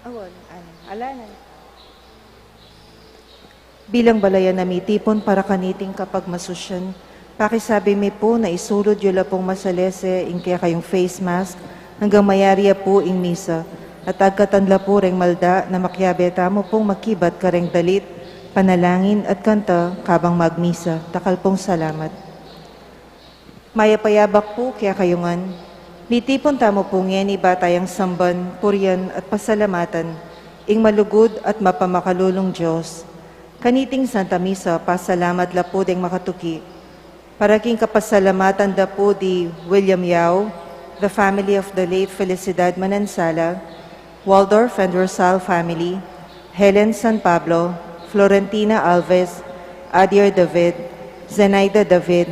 Awon, alanan. Bilang balayan na mitipon para kaniting kapag masusyan, pakisabi mi po na isulod yula pong masalese ing kaya kayong face mask hanggang mayariya po ing misa at agkatanla po reng malda na makyabeta mo pong makibat kareng dalit, panalangin at kanta kabang magmisa. Takal pong salamat. Mayapayabak po kaya kayungan. Mitipon tamo po ngeni batayang samban, puryan at pasalamatan, ing malugod at mapamakalulong Diyos. Kaniting Santa Misa, pasalamat la po ding makatuki. Paraking kapasalamatan da po di William Yao, the family of the late Felicidad Manansala, Waldorf and Rosal family, Helen San Pablo, Florentina Alves, Adier David, Zenaida David,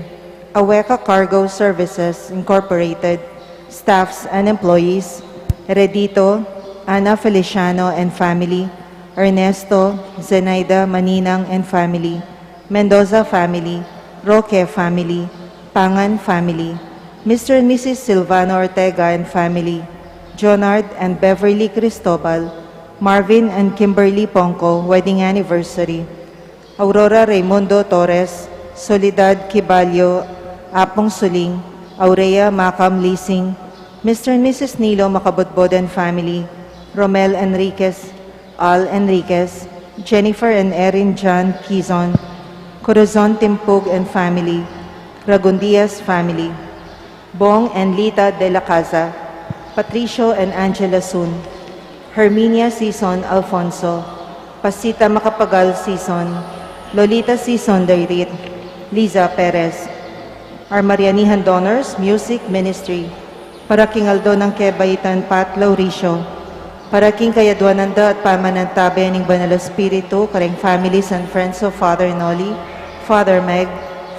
Aweka Cargo Services Incorporated, staffs and employees, Heredito, Ana Feliciano and family, Ernesto, Zenaida Maninang and family, Mendoza family, Roque family, Pangan family, Mr. and Mrs. Silvano Ortega and family, Jonard and Beverly Cristobal, Marvin and Kimberly Ponco wedding anniversary, Aurora Raimundo Torres, Soledad Kibalyo, Apong Suling, Aurea Macam Lising, Mr. and Mrs. Nilo Macabudbod and family, Romel Enriquez, Al Enriquez, Jennifer and Erin John Quizon, Corazon Timpug and family, Ragundias family, Bong and Lita de la Casa, Patricio and Angela Sun, Herminia Season Alfonso, Pasita Macapagal Season, Lolita Season Dairit, Liza Perez. Our Marianihan Donors Music Ministry, para King Aldo ng Kebaytan Pat Lauricio, para King Kayadwananda at Pamanantabe ng Banal Espiritu, kareng families and friends of Father Noli, Father Meg,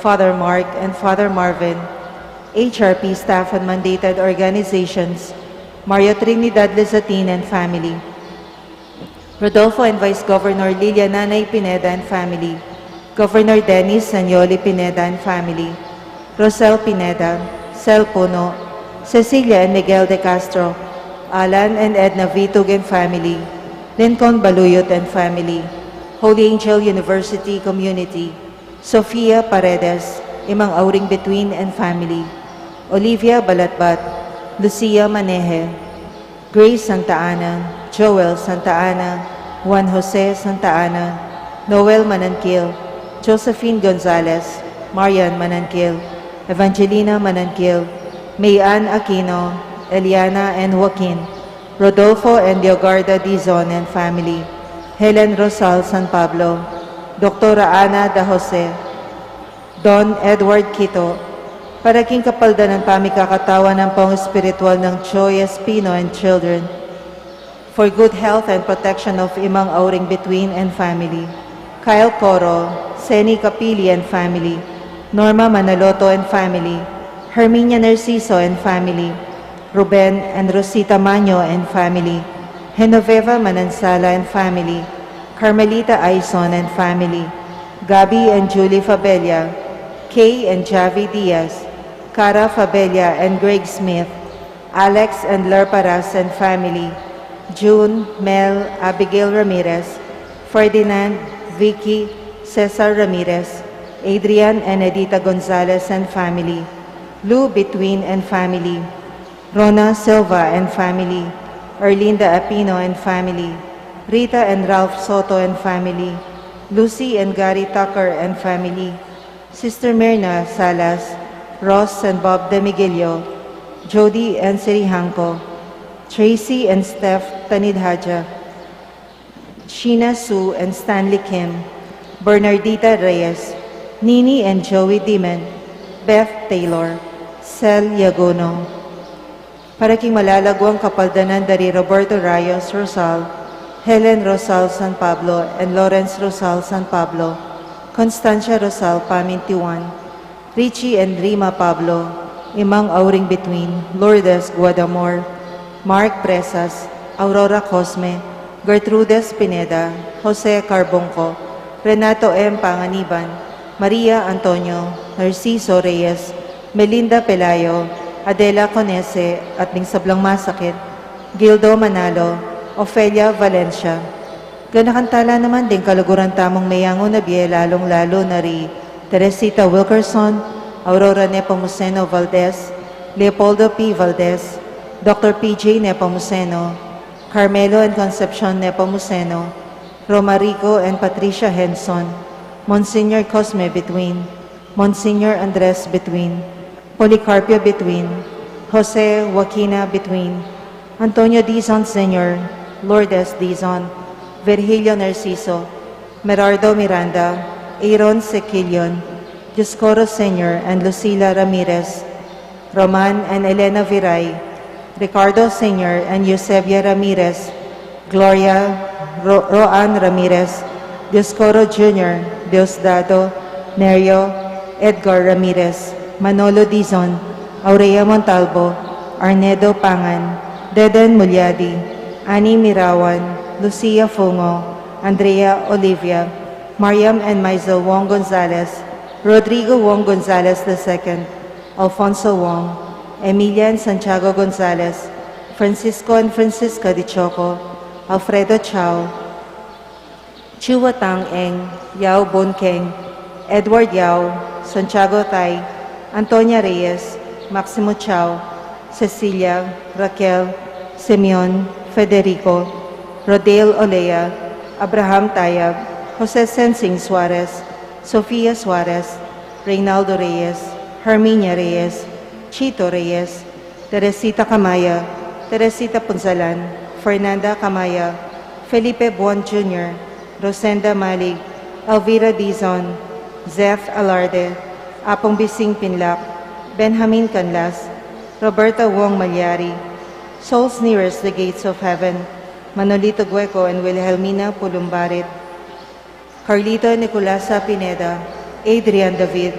Father Mark, and Father Marvin, HRP staff and mandated organizations, Maria Trinidad Lizatin and family, Rodolfo and Vice Governor Lilia Nanay Pineda and family, Governor Dennis Sanyoli Pineda and family, Rosel Pineda, Sel Puno, Cecilia and Miguel de Castro, Alan and Edna Vitug and family, Lincoln Baluyot and family, Holy Angel University Community, Sofia Paredes, Imang Auring Between and family, Olivia Balatbat, Lucia Maneje, Grace Santa Ana, Joel Santa Ana, Juan Jose Santa Ana, Noel Manankil, Josephine Gonzalez, Marian Manankil, Evangelina Manankil, Mayan Aquino, Eliana and Joaquin, Rodolfo and Diogarda Dizon and family, Helen Rosal San Pablo, Dr. Ana Da Jose, Don Edward Quito, para king kapalda ng pamikakatawan ng pang espiritual ng Joy Espino and children, for good health and protection of Imang Auring Between and family, Kyle Coro, Seni Capili and family, Norma Manaloto and family, Herminia Narciso and family, Ruben and Rosita Manyo and family, Genoveva Manansala and family, Carmelita Aison and family, Gabi and Julie Fabella, Kay and Javi Diaz, Cara Fabella and Greg Smith, Alex and Lerparas and family, June, Mel, Abigail Ramirez, Ferdinand, Vicky, Cesar Ramirez, Adrian and Edita Gonzalez and family, Lou Between and family, Rona Silva and family, Erlinda Apino and family, Rita and Ralph Soto and family, Lucy and Gary Tucker and family, Sister Myrna Salas, Ross and Bob De Miguelio, Jody and Sirihanko, Tracy and Steph Tanidhaja, Sheena Sue and Stanley Kim, Bernardita Reyes, Nini and Joey Dimen, Beth Taylor, Sel Yagono, para king malalagwang kapaldanan dari Roberto Rayos Rosal, Helen Rosal San Pablo, and Lawrence Rosal San Pablo, Constancia Rosal Pamintiwan, Richie and Rima Pablo, Imang Auring Between, Lourdes Guadamor, Mark Presas, Aurora Cosme, Gertrudes Pineda, Jose Carbonco, Renato M. Panganiban, Maria Antonio, Narciso Reyes, Melinda Pelayo, Adela Conese at Ning Sablang Masakit, Gildo Manalo, Ofelia Valencia. Ganakantala naman din kaluguran tamong mayango na biye lalong-lalo na ri Teresita Wilkerson, Aurora Nepomuceno Valdez, Leopoldo P. Valdez, Dr. P.J. Nepomuceno, Carmelo and Concepcion Nepomuceno, Romarico and Patricia Henson, Monsignor Cosme Between, Monsignor Andres Between, Policarpio Between, Jose Joaquina Between, Antonio Dizon Sr., Lourdes Dizon, Virgilio Narciso, Merardo Miranda, Aaron Sequilion, Dioscoro Sr. and Lucila Ramirez, Roman and Elena Viray, Ricardo Sr. and Eusebia Ramirez, Gloria Roan Ramirez, Dioscoro Jr., Diosdado, Nerio, Edgar Ramirez, Manolo Dizon, Aurea Montalvo, Arnedo Pangan, Deden Mulyadi, Ani Mirawan, Lucia Fungo, Andrea Olivia, Mariam and Maisel Wong Gonzalez, Rodrigo Wong Gonzalez II, Alfonso Wong, Emilia and Santiago Gonzalez, Francisco and Francisca Di Choco, Alfredo Chao, Chua Tang Eng, Yao Bon Keng, Edward Yao, Santiago Tai, Antonia Reyes, Maximo Chao, Cecilia, Raquel, Simeon, Federico, Rodale Olea, Abraham Tayab, Jose Sensing Suarez, Sofia Suarez, Reynaldo Reyes, Herminia Reyes, Chito Reyes, Teresita Camaya, Teresita Punzalan, Fernanda Camaya, Felipe Buon Jr., Rosenda Malig, Elvira Dizon, Zeph Alarde, Apong Bising Pinlac, Benjamin Canlas, Roberta Wong Malyari, Souls Nearest the Gates of Heaven, Manolito Gueco and Wilhelmina Pulumbarit, Carlito Nicolasa Pineda, Adrian David,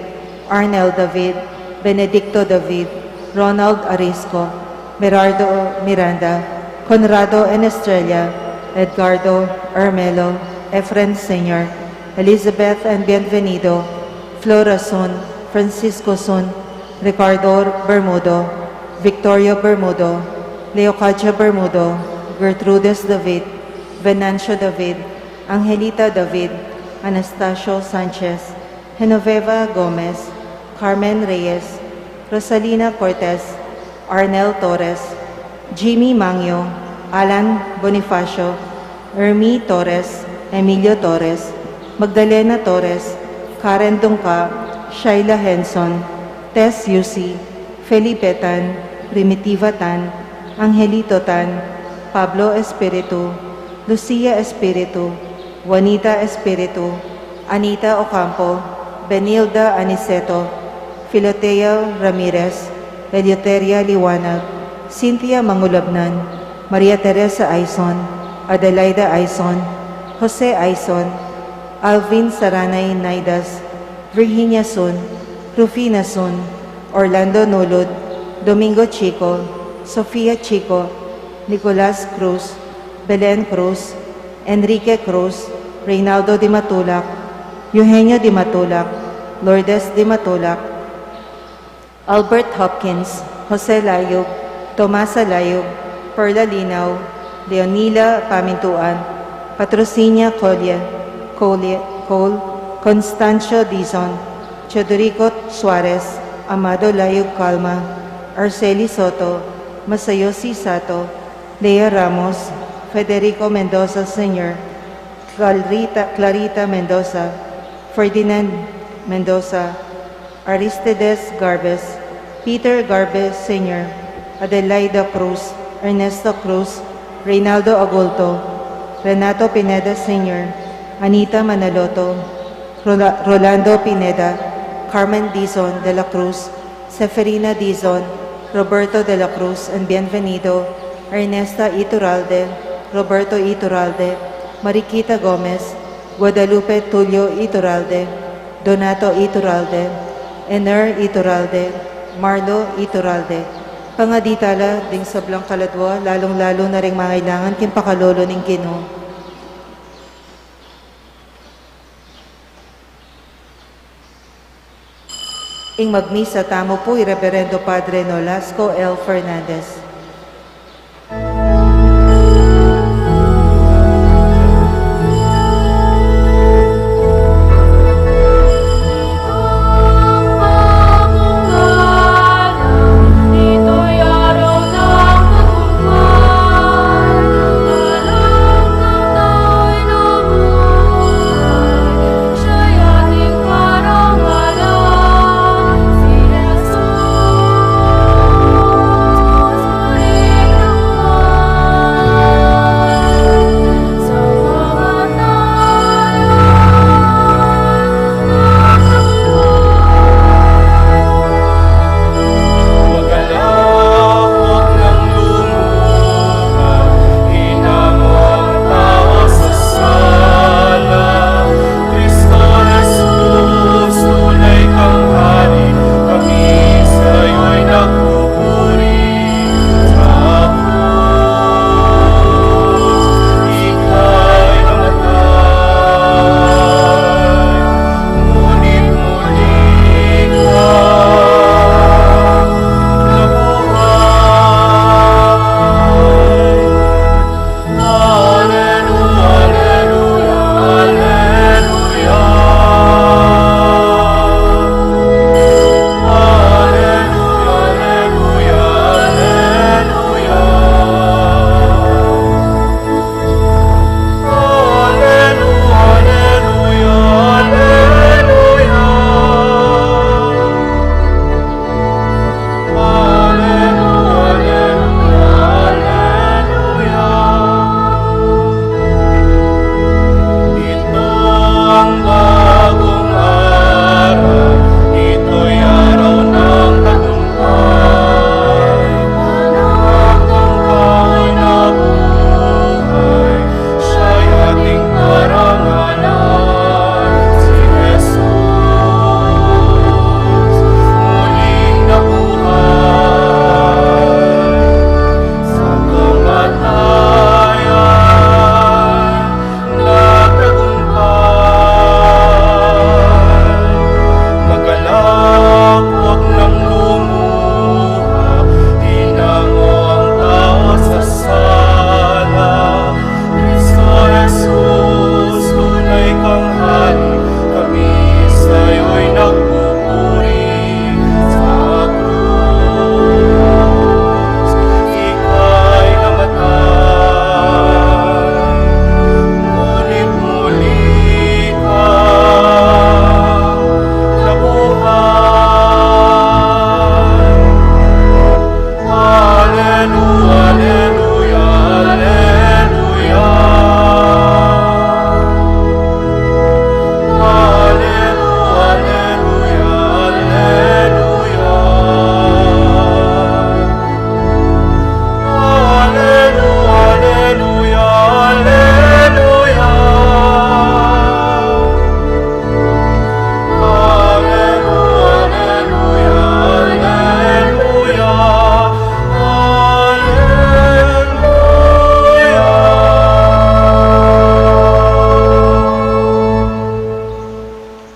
Arnel David, Benedicto David, Ronald Arisco, Merardo Miranda, Conrado and Estrella, Edgardo, Ermelo, Efren Sr., Elizabeth and Bienvenido, Flora Sun, Francisco Sun, Ricardo Bermudo, Victoria Bermudo, Leocadia Bermudo, Gertrudes David, Venancio David, Angelita David, Anastasio Sanchez, Genoveva Gomez, Carmen Reyes, Rosalina Cortez, Arnel Torres, Jimmy Mangyo, Alan Bonifacio, Ermi Torres, Emilio Torres, Magdalena Torres, Karen Dungka, Shaila Henson, Tess Yusi, Felipe Tan, Primitiva Tan, Angelito Tan, Pablo Espiritu, Lucia Espiritu, Juanita Espiritu, Anita Ocampo, Benilda Aniceto, Filotea Ramirez, Eleuteria Liwanag, Cynthia Mangulabnan, Maria Teresa Aison, Adelaida Aison, Jose Aison, Alvin Saranay Naidas, Virginia Sun, Rufina Sun, Orlando Nulud, Domingo Chico, Sofia Chico, Nicolas Cruz, Belen Cruz, Enrique Cruz, Reynaldo Di Matulac, Eugenio Di Matulac, Lourdes Di Matulac, Albert Hopkins, Jose Layog, Tomasa Layog, Perla Linaw, Leonila Pamintuan, Patrocinia Cole, Constancio Dizon, Chodorico Suarez, Amado Layog Calma, Arceli Soto, Masayosi Sato, Lea Ramos, Federico Mendoza Sr., Clarita Mendoza, Ferdinand Mendoza, Aristides Garbes, Peter Garbes Sr., Adelaida Cruz, Ernesto Cruz, Reynaldo Agulto, Renato Pineda Sr., Anita Manaloto, Rolando Pineda, Carmen Dizon de la Cruz, Seferina Dizon, Roberto de la Cruz and Bienvenido, Ernesta Iturralde, Roberto Iturralde, Mariquita Gomez, Guadalupe Tulio Iturralde, Donato Iturralde, Ener Iturralde, Marlo Iturralde. Pangaditala ding sablang kaladwa, lalong-lalo na ring mangailangan kimpakalolo ning Ginoo. Ing magmisa tamo po, Reverendo Padre Nolasco L. Fernandez.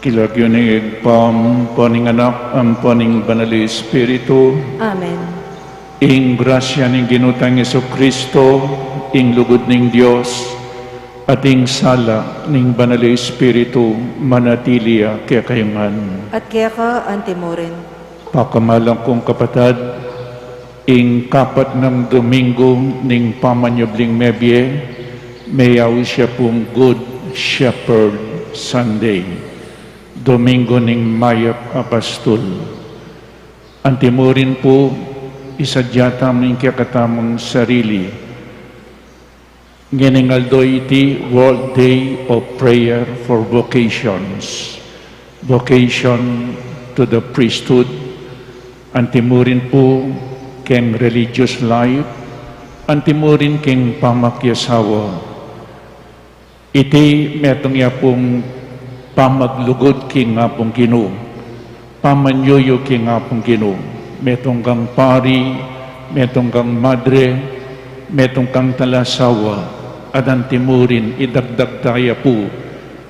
Kilagyo ni Igpam, poning anak, ang poning banali Espiritu, Amen. ing grasya ning ginutang Yesu Kristo, ing lugod ning Dios, at ing sala ning banali Espiritu, manatiliya kaya kayungan. At kaya ka, Antimorin, Pakamalang kong kapatad, ing kapat ng Domingo ning pamanyobling mebye, mayaw siya pong Good Shepherd Sunday. Domingo ning Mayap Apostol. Antimorin po, isadya ning kakatamang sarili. Ngeningaldo iti World Day of Prayer for Vocations. Vocation to the priesthood. Antimurin po ken religious life. Antimurin ken pamakyasawa. Iti metong ya pong pamaglugod king nga pong Ginoo. Pamanyuyo king nga pong Ginoo. Metong kang pari, metong kang madre, metong kang talasawa, at antimurin idagdag tayo po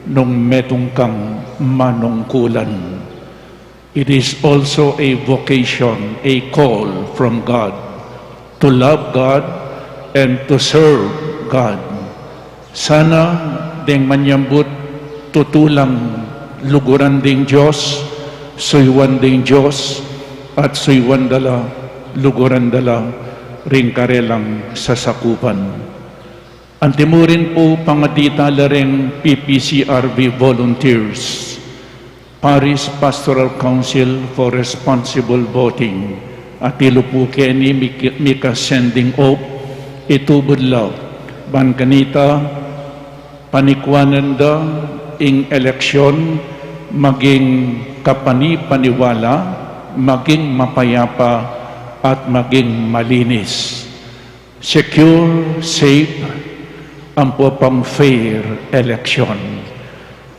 nung metong kang manungkulan. It is also a vocation, a call from God to love God and to serve God. Sana ding manyambut tutulang luguran ding Diyos, suywan ding Diyos, at suywan dala, luguran dala, ring karelang sasakupan. Antimurin po pangatita lareng PPCRV volunteers, Parish Pastoral Council for Responsible Voting, at ilo po keni mika sending off, itubod law, ban kanita, panikwanan da, ing eleksyon, maging kapani-paniwala, maging mapayapa, at maging malinis. Secure, safe, ang po pang fair election.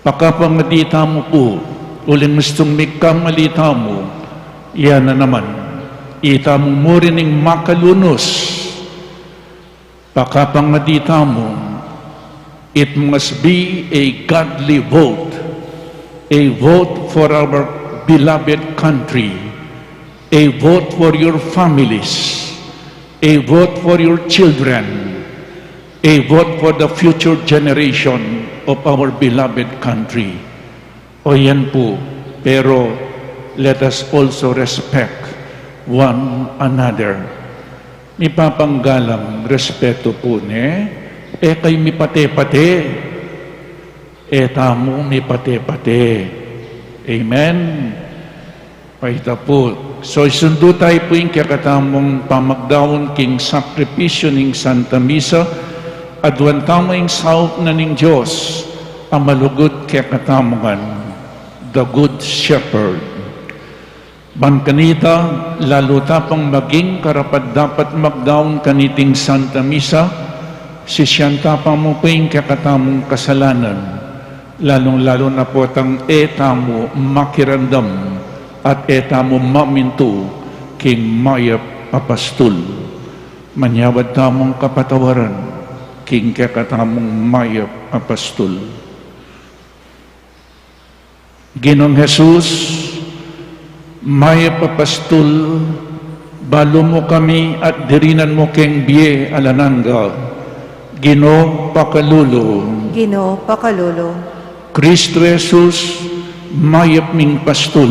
Pakapangadita mo po, uling mustong mikamalita mo, yan na naman. Ita mo mo rin ng makalunos. Pakapangadita mo, it must be a godly vote, a vote for our beloved country, a vote for your families, a vote for your children, a vote for the future generation of our beloved country. O yan po, pero let us also respect one another. Ipapanggalang respeto po kay mi pate-pate, tamo mi pate-pate. Amen? Paita po. So, isundo tayo po yung kakatamong pamagdawon king sakripisyo ning Santa Misa, at duwan tamo yung saot na ning Diyos, ang malugod kakatamongan, the Good Shepherd. Kanita, lalo tapang maging karapat dapat magdawon kaniting Santa Misa, sisyanta pa mo po yung kakatamong kasalanan, lalong-lalo na po tang etamo makirandam at etamo maminto king Mayap Apostol. Manyawad tamong kapatawaran king kakatamong Mayap Apostol. Ginong Jesus, Mayap Apostol, balo mo kami at dirinan mo king biye alananga, Ginoo pakalulo, Ginoo pakalulo, Kristo Jesus, Mayap ming pastol,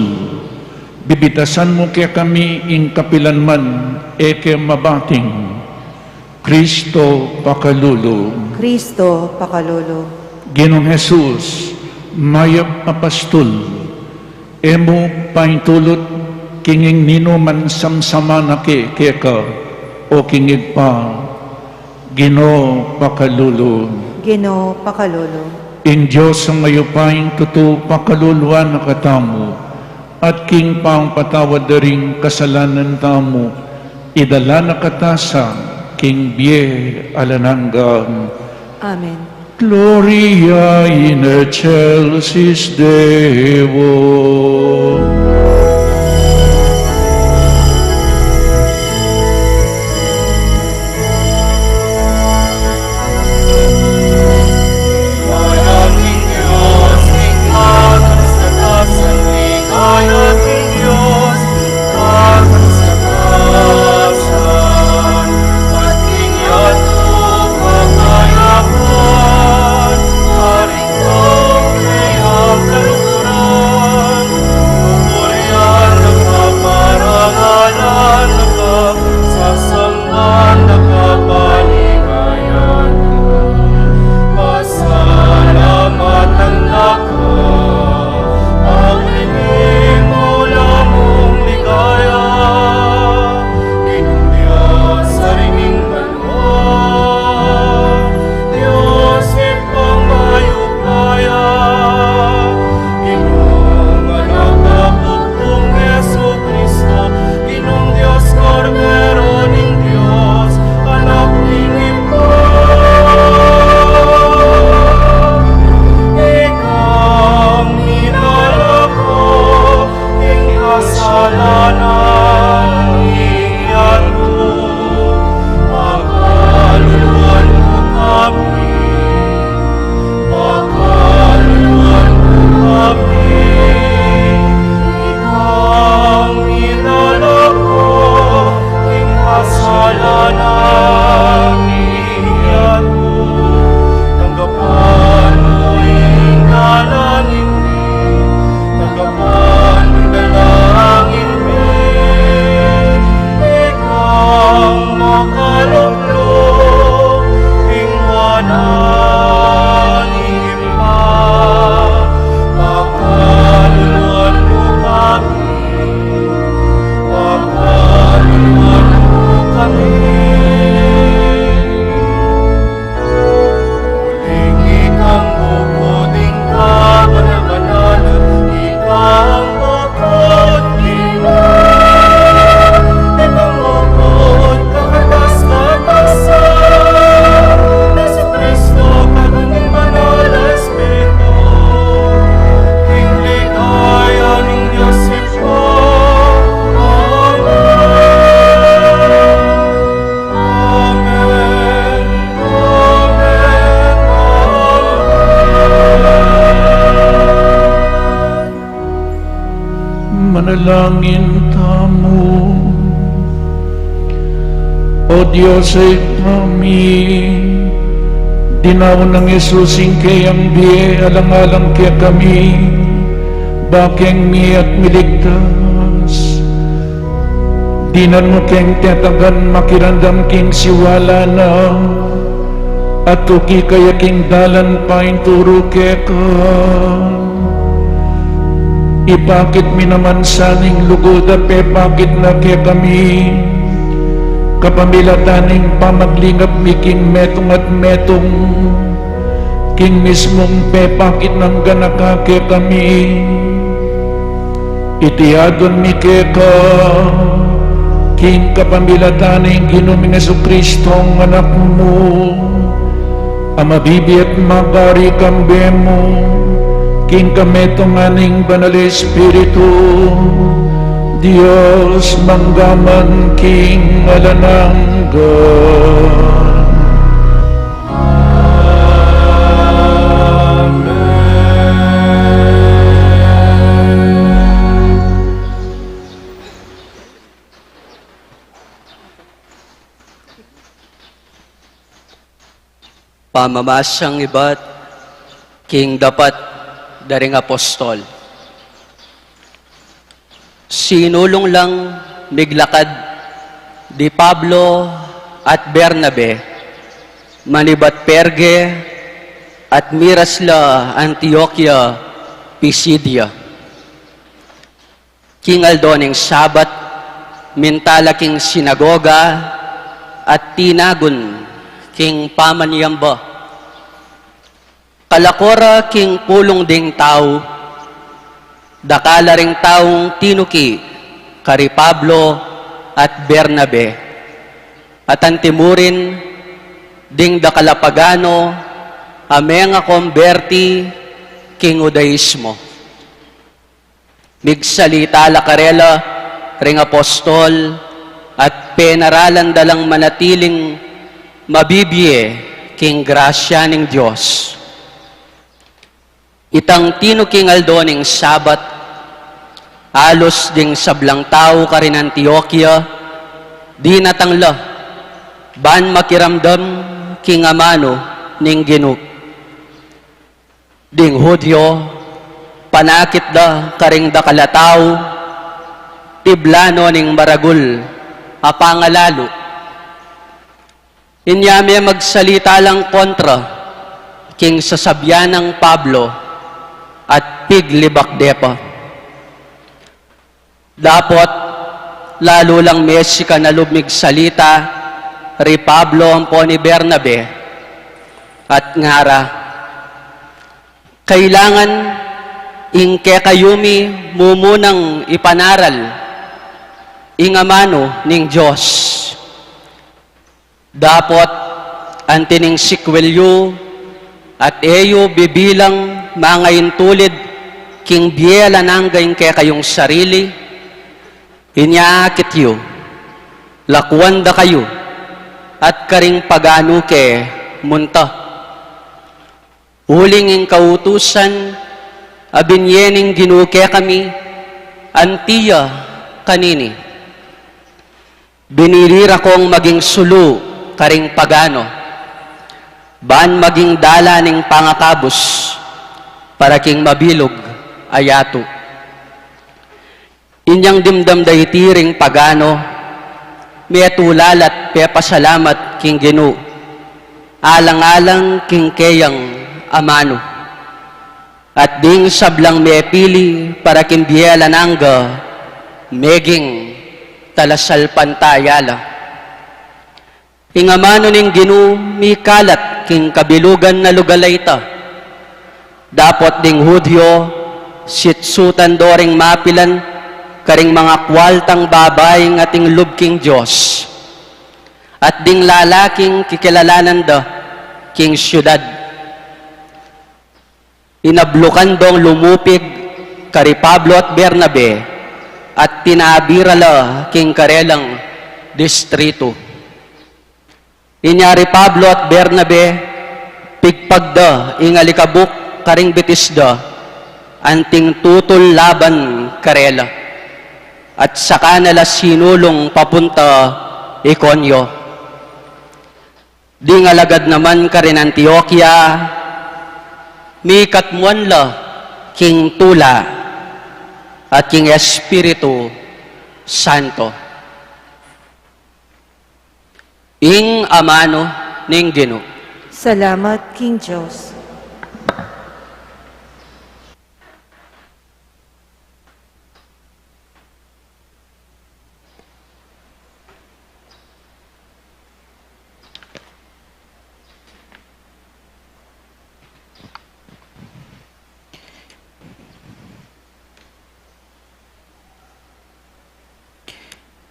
bibitasan mo kaya kami ing kapilanman, eke mabating, Kristo pakalulo, Kristo pakalulo, Ginong Jesus, Mayap Apostol, emo paintulot kinging nino man samsama na keka o kingig pa, Ginoo pakalulo, Ginoo pakalulo, ing Diyos ang mayupaing tuto pakaluluan na katamo, at king pang patawad daring kasalanan tamo, idala na katasa, king biye alananggang. Amen. Gloria in excelsis Deo. Maraming Diyos, ikaw sa O Diyos ay amin. Dinaw ng Yesusing kayang biye alang-alang kaya kami, bakeng mi at miligtas. Dinan mo keng tiyatagan makirandam king siwala na, at tuki kaya king dalan pain turo kaya ka. Ipakit mi naman saning lugod at pepakit na kaya kami, kapamilataning pamaglingap mi king metong at metong, king mismong pepakit ng ganaka kaya kami. Itiadon mi kaya ka, king kapamilataning Ginoong Jesucristong anak mo, amabibi at makari kambe mo, king kametong aning banal Espiritu, Diyos manggaman king alananggan. Pamamasyang iba't king dapat daring apostol. Sinulong lang miglakad di Pablo at Bernabe, manibat Perge at Mirasla, Antioquia, Pisidia. King Aldoning Sabat, mintala king sinagoga at tinagon king pamanyamba. Kalakora king pulong ding tao, dakala ring taong tinuki, kari Pablo at Bernabe, at antimurin ding dakalapagano, amenga komberti king Udaismo. Migsalita lakarela ring apostol at penaralan dalang manatiling mabibiye king grasya ning Diyos. Itang tinuking Aldoning Sabat, alos ding sablang tao karin Antioquia, di natangla, ban makiramdam king amano ning Ginu. Ding Hudyo, panakit da karing dakalataw, tiblano ning maragul, apangalalo. Inyame magsalita lang kontra, king sasabyan ng Pablo, at piglibakdepa. Dapat, lalo lang Mesika na lumig salita, ri Pablo ang po ni Bernabe, at ngara, kailangan ingke kayumi mumunang ipanaral, ingamano ning Diyos. Dapat, antining sikwelyo, at eyo bibilang mga intulid king biela nanggayng kaya kayong sarili, inyakit yu, lakwanda kayo, at karing pagano ke munta. Uling ing kautusan, abinyening ginuke kami, antiya kanini. Binirira kong maging sulu, karing pagano, ban maging dala ning pangakabos, para king mabilog ayato. Inyang dimdam daytiring pagano, metulalat pepasalamat king Ginu, alang-alang king keyang amano. At ding sablang mepili para king biela nangga, meging talasal pantayala. Ingamano ning Ginu, mikalat king kabilugan na lugalayta. Dapat ding Hudyo, sitsutan doring mapilan, karing mga kwaltang babaeng ating lubking Diyos. At ding lalaking kikilalanan da, king syudad. Inablukan dong lumupig, kari Pablo at Bernabe, at tinabirala king karelang distrito. Inyari Pablo at Bernabe, pigpagda ingalikabuk, karing bitisda, anting tutol laban karela, at saka nala sinulong papunta Ikonyo. Di ngalagad naman ka rin Antioquia, mi katmuanla, king tula, at king Espiritu Santo. Ing amano ning Ginoo. Salamat, King Diyos.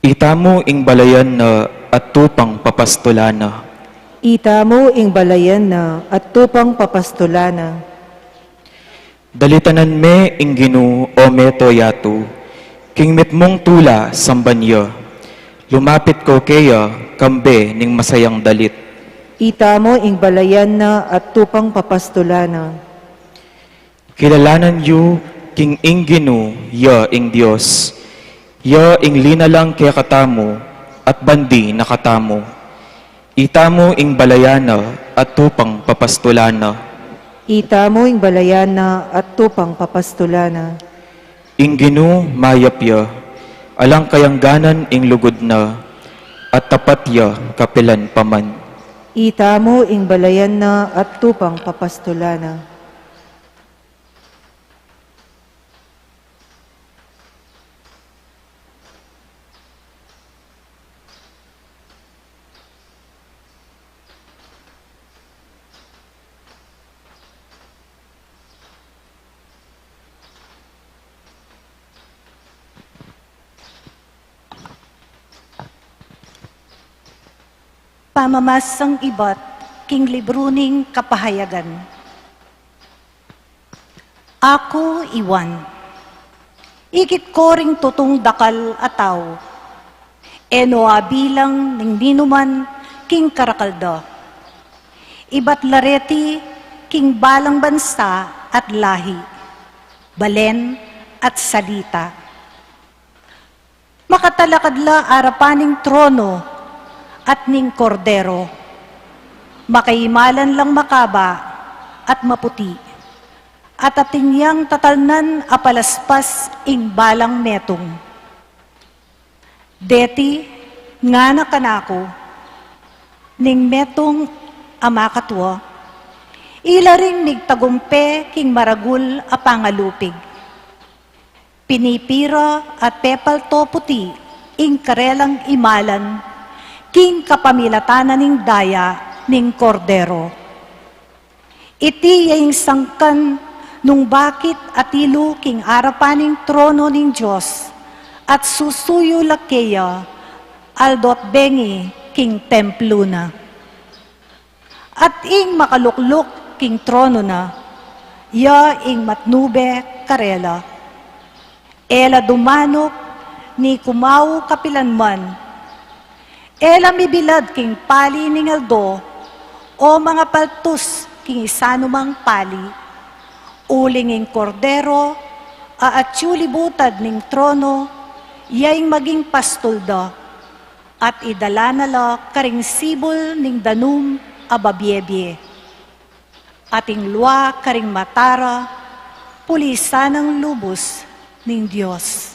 Itamo ing balayan na at tupang papastulana. Ita mo ing balayan na at tupang papastulana. Dalitanan me ing Ginoo o meto yato, king mitmong tula sambanya. Lumapit ko kaya kambe ning masayang dalit. Ita mo ing balayan na at tupang papastulana. Kilalanan yu king ing Ginoo ya ing Dios. Ya ing linalang kaya katamo at bandi na katamo. Itamo ing balayana at tupang papastulana. Ita mo ing balayan na at tupang papastulana. Ing Ginoo mayapya, alang kayangganan ing lugod na, at tapatya kapilan paman. Ita mo ing balayan na at tupang papastulana. Pamamasang ibat, king libruning kapahayagan. Ako iwan. Ikit ko ring tutong dakal ataw. Eno bilang ning ninuman king karakalda. Ibat lareti king balang bansa at lahi. Balen at salita. Makatalakadla arapaning trono at ning kordero, makaimalan lang makaba at maputi, at atingyang tatalnan apalaspas ing balang metong. Deti, nga na kanako, ning metong amakatwa, ilaring nigtagumpe king maragul a pangalupig. Pinipira at pepal to puti, ing karelang imalan, king kapamilatanan ning daya ning kordero. Iti yung sangkan nung bakit atilo king arapaning trono ning Diyos at susuyo lakeya aldot bengi king templo na. At ing makalukluk king trono na, ya ing matnube karela. Ela dumanok ni kumaw kapilanman. Ela mibilad king pali ning aldo, o mga paltus king isanumang pali, uling ing kordero, aatyulibutad ning trono, yaing maging pastulda, at idalanala karing sibol ning danum ababyebye. Ating lua karing matara, pulisan ng lubos ning Diyos.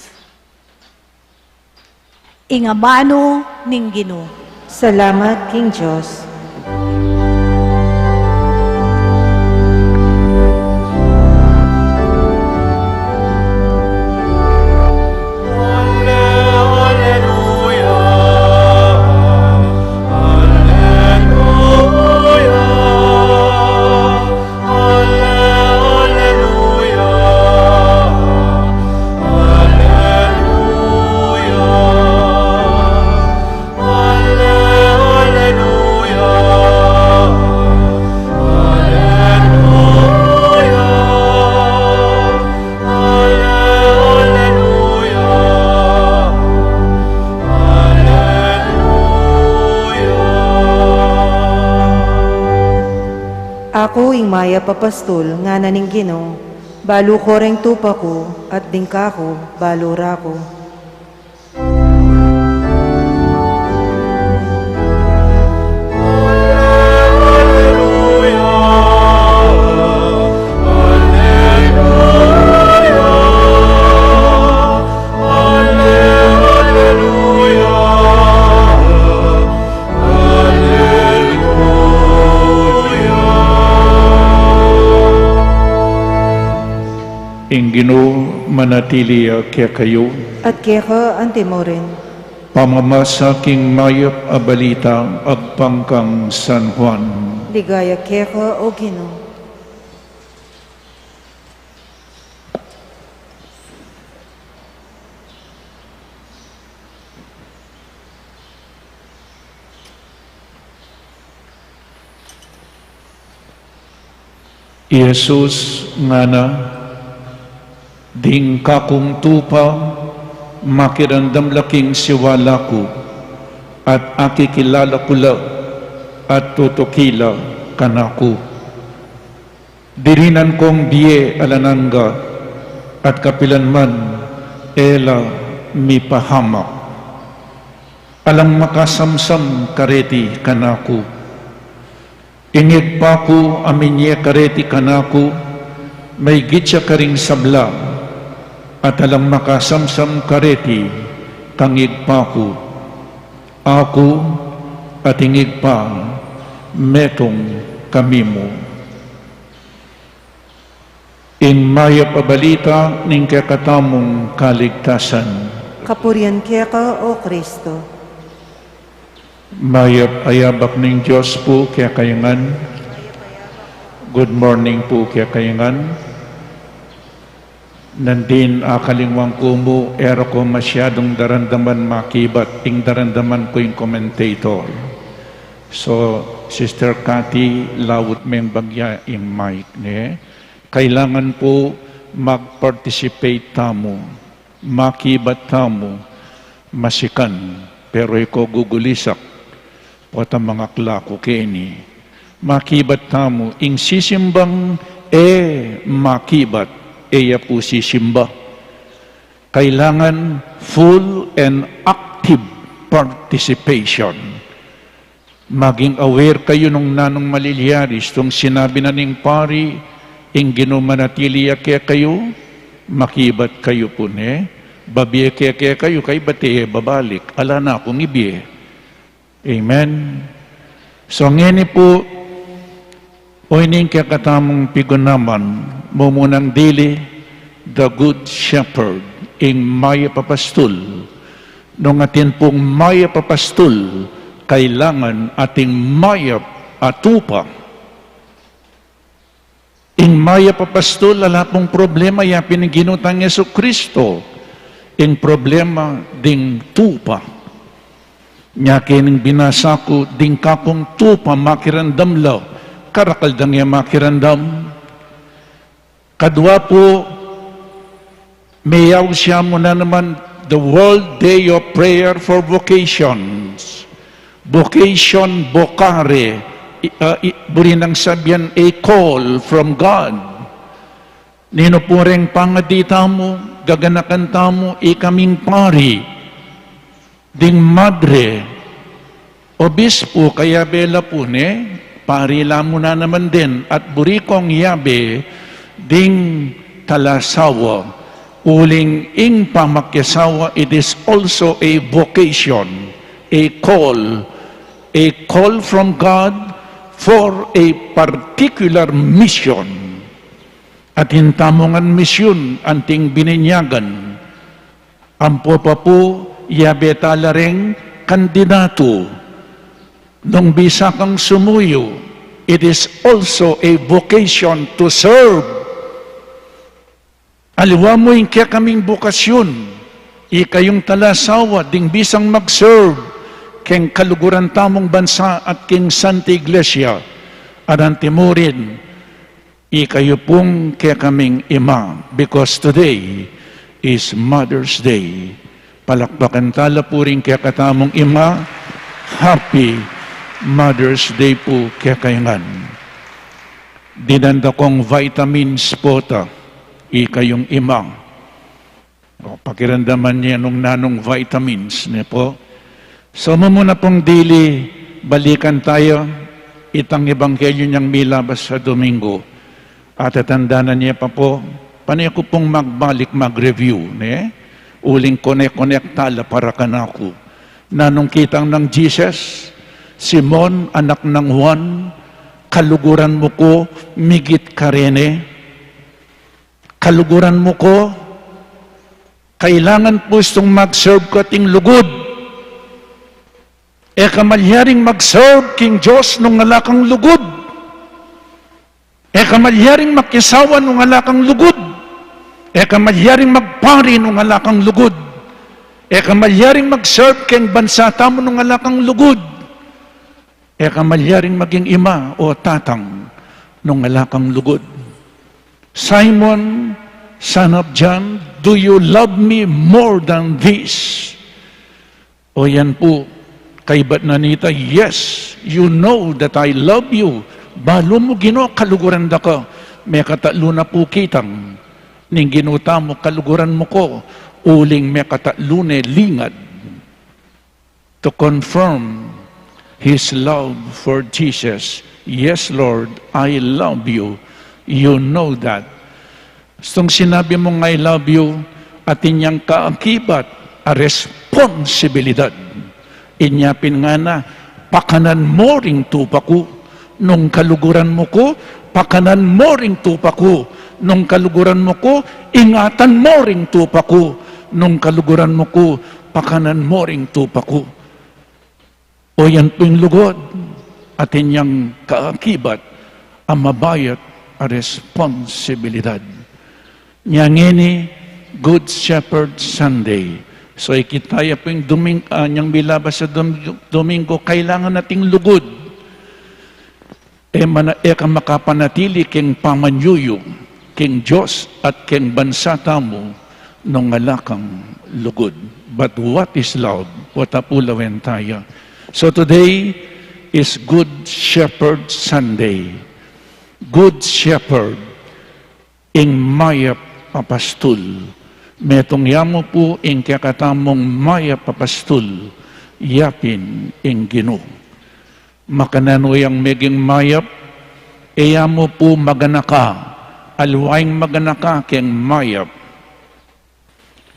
Ingamano ning Ginoo. Salamat, King Diyos. Ako ing maya papastol nga naning Ginoo, balu ko reng tupa ko at dingka ko, balura ko. Alleluia, Ginoo manatili kaya kayo, At kaya antimorin, pamamasaking mayap a balita agpangkang San Juan. ligaya kaya o Ginoo. Jesus nga na, ding kakong tupa, makirandam laking siwala ko, at akikilala kula, at tutukila kanako. Dirinan kong biye alananga, at kapilanman, ela mi pahamak. Alang makasamsam kareti kanako. Ingig pa ko aminye kareti kanako, may gitsa karing sabla, at alang makasamsam kareti, kangig pa ko. Ako at ingig pa, metong kami mo. In maya pabalita ning kakatamong kaligtasan, Kapurian kaya o Kristo. mayap ayabak ng Diyos po kaya kayangan. Good morning po kaya kayangan. Nandin akalingwang ko mo, ero ko masyadong darandaman makibat, ing darandaman ko yung commentator. So, Sister Cathy, lawot may bagya yung mic. Kailangan po mag-participate tamo, makibat tamo, masikan, pero iko gugulisak. Pota mga klako keni. Makibat tamo, ing sisimbang makibat, eya po sisimba. Kailangan full and active participation. Maging aware kayo nung nanong malilyaris, itong sinabi na ning pari, ing ginumanatili kaya kayo, makibat kayo po babiye kaya kayo, kay batiye babalik, ala na akong ibiye. Amen. So ngini po, o ining kaya katamong pigunaman, mumunang dili, the good shepherd, ing maya papastul. Nung atin pong maya papastul, kailangan ating maya atupa. Ing maya papastul, ala pong problema, yapin ng ginutang Yesu Kristo. Ing problema, ding tupa. Nya kining binasa ko, ding kakong tupa makirandam law, karakaldang niya makirandam. Kadwa po, mayaw siya mo na naman, the World Day of Prayer for Vocations. Vocation, bokare, burinang sabihan, a call from God. Nino po rin pangadita mo, gaganakan tamo, ikaming pari, ding madre, obispo, kaya bela po pari mo na naman din, at burikong yabe, ding talasawa, uling ing pamakyasawa, it is also a vocation, a call from God for a particular mission. At hintamongan misyon, anting bininyagan, ampo pa po, yabe talareng kandidato. Nung bisa kang sumuyo, it is also a vocation to serve. Aliwa mo yung kaya kaming bukasyon, ikayong talasawa, ding bisang mag-serve, keng kaluguran tamong bansa at king Santa Iglesia, arantimurin, ikayo pong kaya kaming ima, because today is Mother's Day. Palakpakan tala po rin kaya katamong ima, Happy Mother's Day po kaya kayangan. Dinanda kong vitamins po ta, ikayong ima. Pakiramdaman niya nung nanong vitamins niya po. So muna pong dili, balikan tayo, itang ebanghelyo niyang milabas sa Domingo. At tatandaan niya pa po, panay ko pong mag-review, uling connect tala para kanako. Nanong kitang ng Jesus, Simon, anak ng Juan, kaluguran mo ko, migit karene. kaluguran mo ko, kailangan po itong mag-serve ko ating lugod. E kamalyaring mag-serve king Diyos nung alakang lugod. E kamalyaring makisawa nung alakang lugod. E kamalyaring magpari nung alakang lugod. E kamalyaring mag-serve king bansa tamo nung alakang lugod. E kamalyaring maging ima o tatang nung alakang lugod. Simon, son of John, do you love me more than this? O yan po, kay Batnanita, yes, you know that I love you. Balo mo Ginoo, kaluguran da ka. May katalo na po kitang, ning ginuta mo, kaluguran mo ko, uling may katalo na lingad. To confirm His love for Jesus. Yes, Lord, I love you. You know that. Itong sinabi mong I love you, at inyang kaakibat, a responsibilidad. Inyapin nga na, pakanan mo ring tupa ko, nung kaluguran mo ko, pakanan mo ring tupa ko, nung kaluguran mo ko, ingatan mo ring tupa ko, nung kaluguran mo ko, pakanan mo ring tupa ko. O yan po yung lugod, at inyang kaakibat, ang mabayat a responsibilidad. Nyangini, Good Shepherd Sunday. So ikitaya po yung niyang bilabas sa Domingo, kailangan nating lugod. Kang makapanatili king pamanyuyo, king Diyos at king bansa tamo nung alakang lugod. But what is love? What apulawen tayo. So today is Good Shepherd Sunday. Good Shepherd ing maya papastul. Metong yamo po ing kakatamong maya papastul, yapin ing Ginoo. Makanano yang meging mayap, yamo po maganaka, alwaing maganaka keng mayap.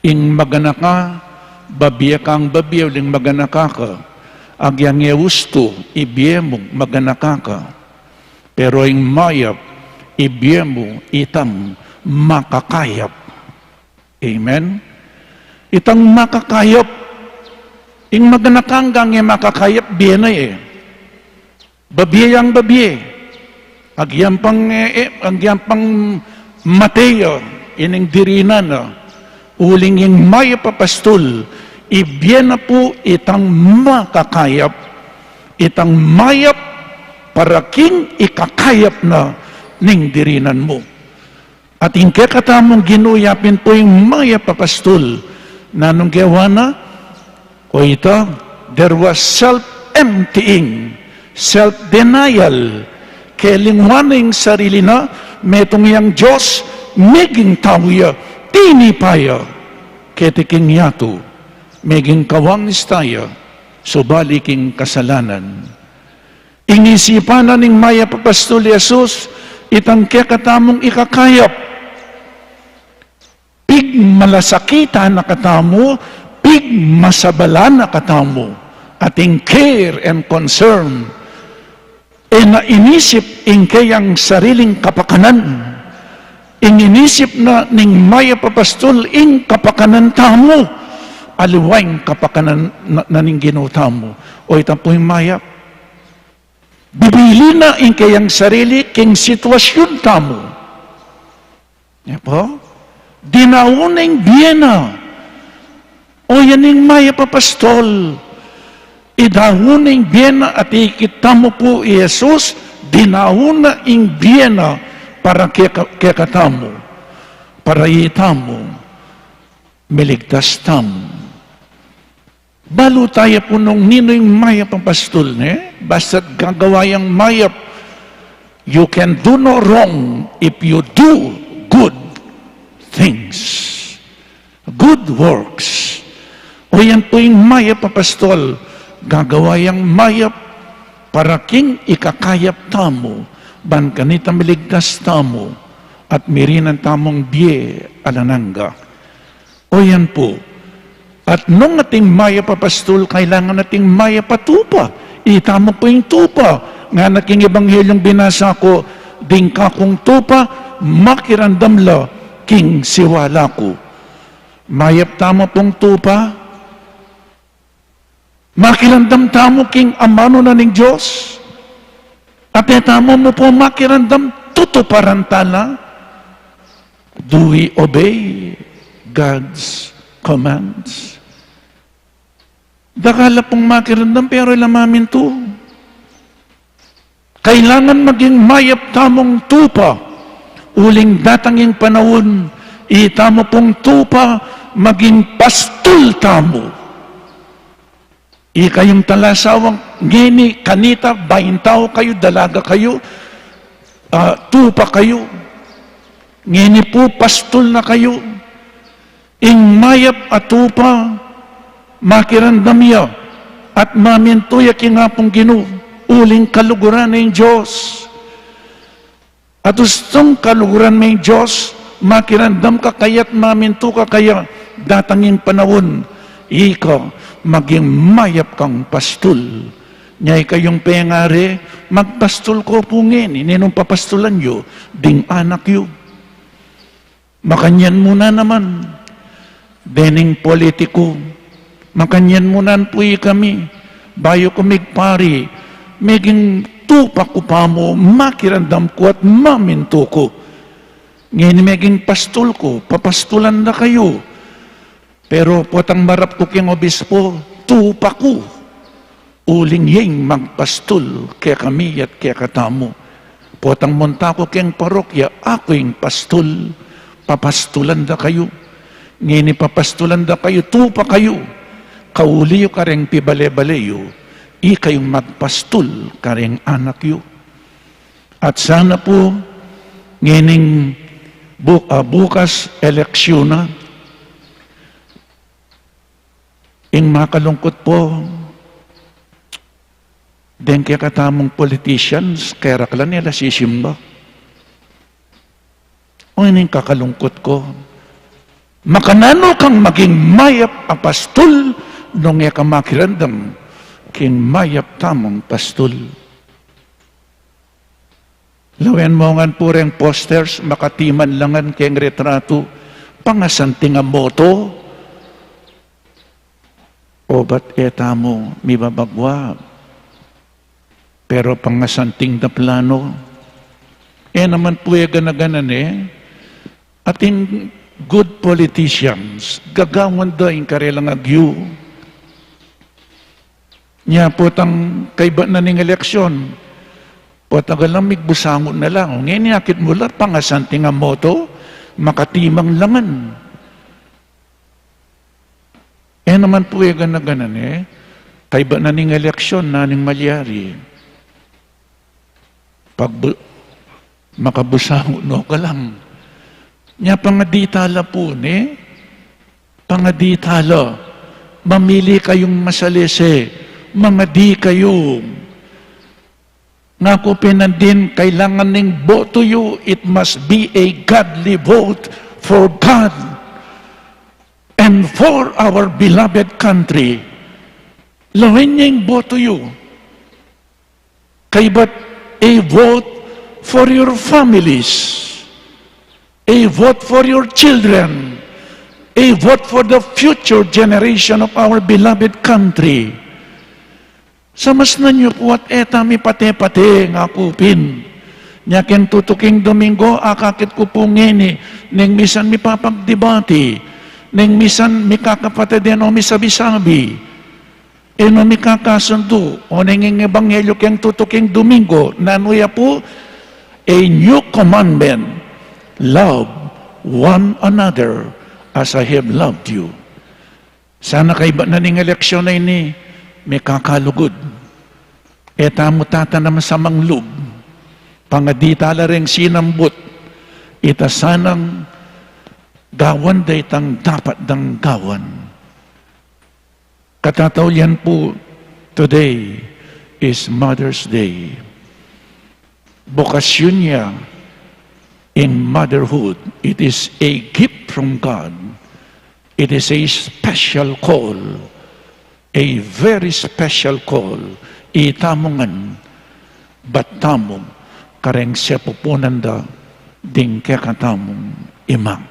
Ing maganaka, babiya kang babiya, uling maganaka ka. Agyang yewusto, ibiyemo maganaka ka. Pero ing mayap, ibiyemo itang makakayap. Amen? Itang makakayap. Ing maganakanggang yung makakayap, biya na eh. Babiyang babiye. Agyang pang Mateo, ining dirina na. Uling yung maya papastul, ibiya na po itang makakayap. Itang mayap para king ikakayap na ning dirinan mo. At yung kakatamong ginuyapin po yung maya papastul na nung gawana, o ito, there was self-emptying, self-denial, kelingwaning sarili na, metong yang Diyos, meging tawya, tinipaya, ketiking yato, meging kawang istaya, subaliking kasalanan. Inisipan na ning maya papastul Jesus, itang kakatamong ikakayap, pig malasakita na katamo, pig masabala na katamo, ating care and concern, na inisip ing kayang sariling kapakanan, ing inisip na ning maya papastul ing kapakanan tamo, aliwang kapakanan na ning ginutamo, o ito po yung maya. Bibili na ing kayang sarili king sitwasyon tamo. Yan po. Dinaunang biyena. O yaning maya papastol. Idahunang biyena at ikita mo po Jesus, dinauna ing biyena para kekatamo. Para itamo. Miligtas tamo. Balo tayo po nung nino'y maya papastol, basta't gagawayang mayap. You can do no wrong if you do good things. Good works. O yan po yung maya papastol. Gagawayang mayap para king ikakayap tamo. Ban kanita miligtas tamo. At mirinan tamong biye alananga. O yan po. At nung ating maya papastol, kailangan nating maya patupa. Itama po yung tupa. Nga naking ebanghelyong binasa ko, ding kakong tupa, makirandam la, king siwala ko. Mayap tamo pong tupa, makilandam tamo king amano na ning Diyos, at tamo mo po makirandam tutuparan tala. Do we obey God's commands? Dakala pong makirandam pero lamamin to. Kailangan maging mayap tamong tupa. Uling datanging panahon, itamo pong tupa, maging pastol tamo. Kayong talasawang, ngini, kanita, baintaw kayo, dalaga kayo, tupa kayo. Ngini po, pastol na kayo. Ing mayap at tupa, makirandamya, at mamintuya kinapong Ginoo, uling kaluguran ng Diyos. At gustong kaluguran ng Diyos, makirandam ka kaya't maminto ka kaya datanging panahon, ikaw maging mayap kang pastol. Nyay kayong pengari, magpastol ko po ngin, ininong papastulan nyo, ding anak yu. Makanyan muna naman, dening politiko, makanyan muna po kami, bayo ko migpari, meging tupak ko pa mo, makirandam ko at maminto ko. Ngayon meging pastol ko, papastulan na kayo. Pero potang marap ko keng obispo, tupak ko. Uling yeng magpastol, kaya kami at kaya katamo. Potang monta ko keng parokya, ako yung pastol, papastulan na kayo. Ngayon papastulan na kayo, tupak kayo. Kauliyo ka rin pibale-baleyo, ikayong magpastol kareng anak yu. At sana po, ngining bukas eleksyon na, ing makalungkot po, den kaya katamong politicians, kaya raklan nila sisimba. O ining kakalungkot ko, makanano kang maging mayap apastol, nung iya ka makirandam, king mayap tamong pastol. Lawen mo nga po rin posters, makatiman langan keng retrato, pangasanting ang moto, o ba't eta mo, may babagwa, pero pangasanting na plano, naman po ganaganan ating good politicians, gagawan da yung karelang agyo, niya po tang kaiba na ning eleksyon, po tagal lang migbusangon na lang. Ngayon yakit mula, pangasanting ang moto, makatimang langan. Naman po ganaganan kaiba na ning eleksyon na ning malyari. Pag makabusangon no ka lang. Niya pangaditala po pangaditala, mamili kayong masalese, mga di kayo. Nga ko pinandin, kailangan ning boto you, it must be a godly vote for God and for our beloved country. Lawin niyang boto you. Kay ba't a vote for your families, a vote for your children, a vote for the future generation of our beloved country. Samas na niyo po at mi pate-pate nga kupin. Nyakin tutuking Domingo, akakit ko po ngini, neng misan mi papagdebati, neng misan mi kakapatid o mi sabi-sabi, no mi kakasundo, o neng ebanghelyo keng tutuking Domingo, nanuya po, a new commandment, love one another as I have loved you. Sana kay ba na ning eleksyon na ini, may kakalugod. Eta mo tatanam sa manglub, pangaditala rin sinambut, ita sanang gawan day tang dapat dang gawan. Katataw yan po, today is Mother's Day. Bokasyon niya in motherhood, it is a gift from God. It is a special call. A very special call. Itamongan, batamong, kareng siya pupunan da, ding kakatamong imang.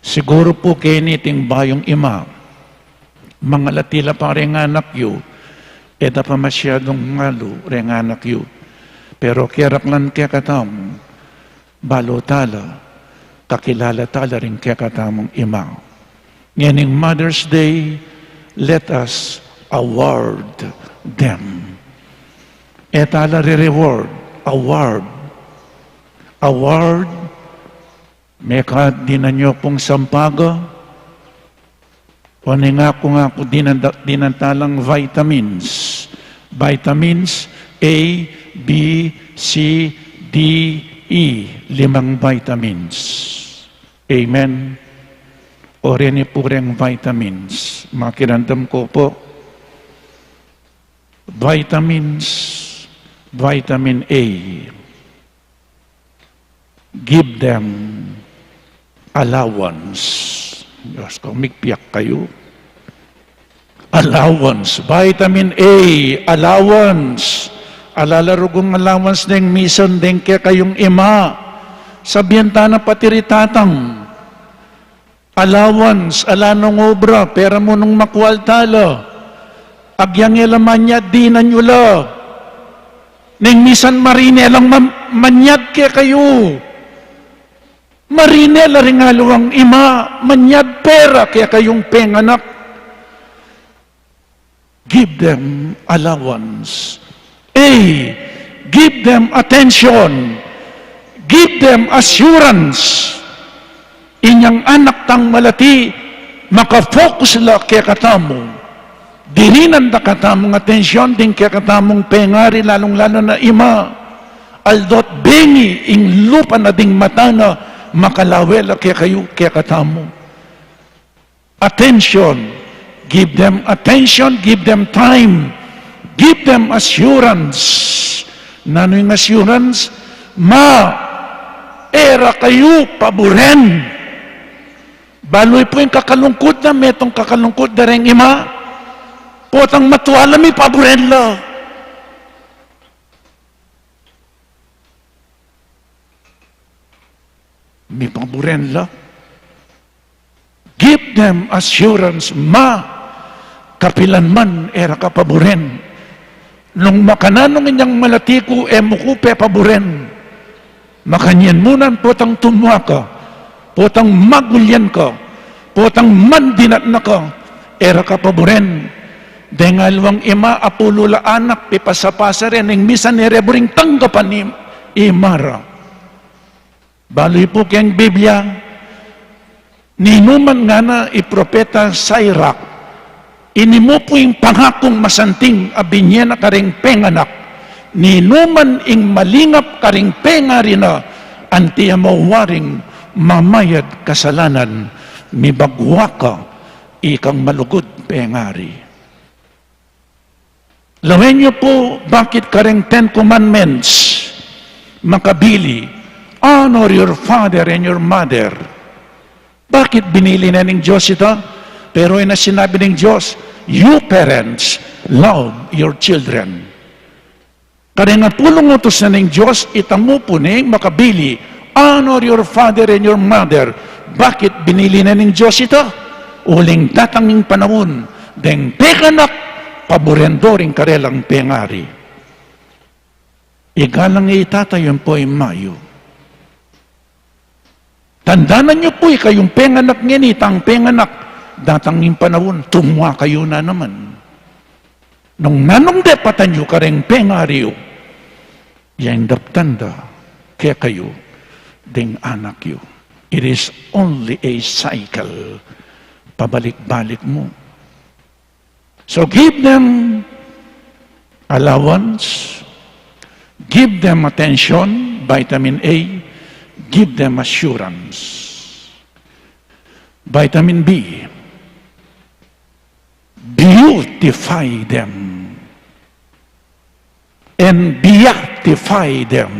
Siguro po kiniting bayong ima, mga latila pa rin anak yu, eda pa masyadong malu rin anak yu. Pero kiraklan kaya katam, balo tala, kakilala tala rin kaya katamong ima. Ngayon Mother's Day, let us award them. Etala re-reward, award. Award, meka dinanyo pong sampaga, o nga ko dinantalang vitamins. Vitamins A, B, C, D, E. 5 vitamins. Amen. O rin po rin vitamins. Makirandam ko po. Vitamins, vitamin A. Give them allowance. Diyos ko, mikpiyak kayo. Allowance. Vitamin A, allowance. Alalarugong allowance ng mison din kaya kayong ima. Sabienta na patiritatang. Allowance, ala nung obra, pera mo nung makwaltala. Agyang ilaman niya, di na nyo la. Neng misan marine lang manyad kaya kayo. Marine la rin ang ima, manyad pera kaya kayong penganak. Give them allowance. A, give them attention. Give them assurance. Inyang anak tang malati, makafocus la kaya katamo. Dirinan da katamong atensyon, din kaya katamong pengari, lalong-lalo na ima. Aldot bengi, ing lupa na ding mata na, makalawela kaya kayo, kaya katamo. Attention. Give them attention, give them time. Give them assurance. Nano yung assurance? Era kayo, paboren. Baloy po yung kakalungkod na, metong kakalungkod na rin ima. Potang matuala may paboren la. May paboren la. Give them assurance, kapilan man, era ka paboren. Nung makananong inyang malatiku, emuku pe paboren. Makanyan munan, potang tumwa ka, potang magulyan ka, potang mandinat na ka, era ka paboren. Dengalwang ima, apulula anak, pipasapasa rin, ng misan ni reboring tanggapan ni imara. Baloy po kayang Biblia, ninuman nga na ipropeta sa Iraq, inimo po yung pangakong masanting abinye na karing penganak, ninuman ing malingap karing pengari na, antiya mawaring mamayad kasalanan, mibagwa ka, ikang malugod pengari. Lawin niyo po, bakit karing 10 Commandments, makabili, honor your father and your mother. Bakit binili na ng Diyos ito? Pero na sinabi ng Diyos, you parents, love your children. Kaya nga pulong utos na ng Diyos, itamu po na makabili, honor your father and your mother. Bakit binili na ng Diyos ito? Uling tatanging panahon, deng pekanak, paborendo rin karelang pengari. Igalang itatayon po ay mayo. Tandanan niyo po kayong penganak ngayon, itang penganak, datanging panahon, tumwa kayo na naman. Nung nanong depatan nyo kareng pengariyo, yan daptanda, kaya kayo, ding anak yo. It is only a cycle. Pabalik-balik mo. So give them allowance, give them attention, vitamin A, give them assurance. Vitamin B, beautify them and beatify them.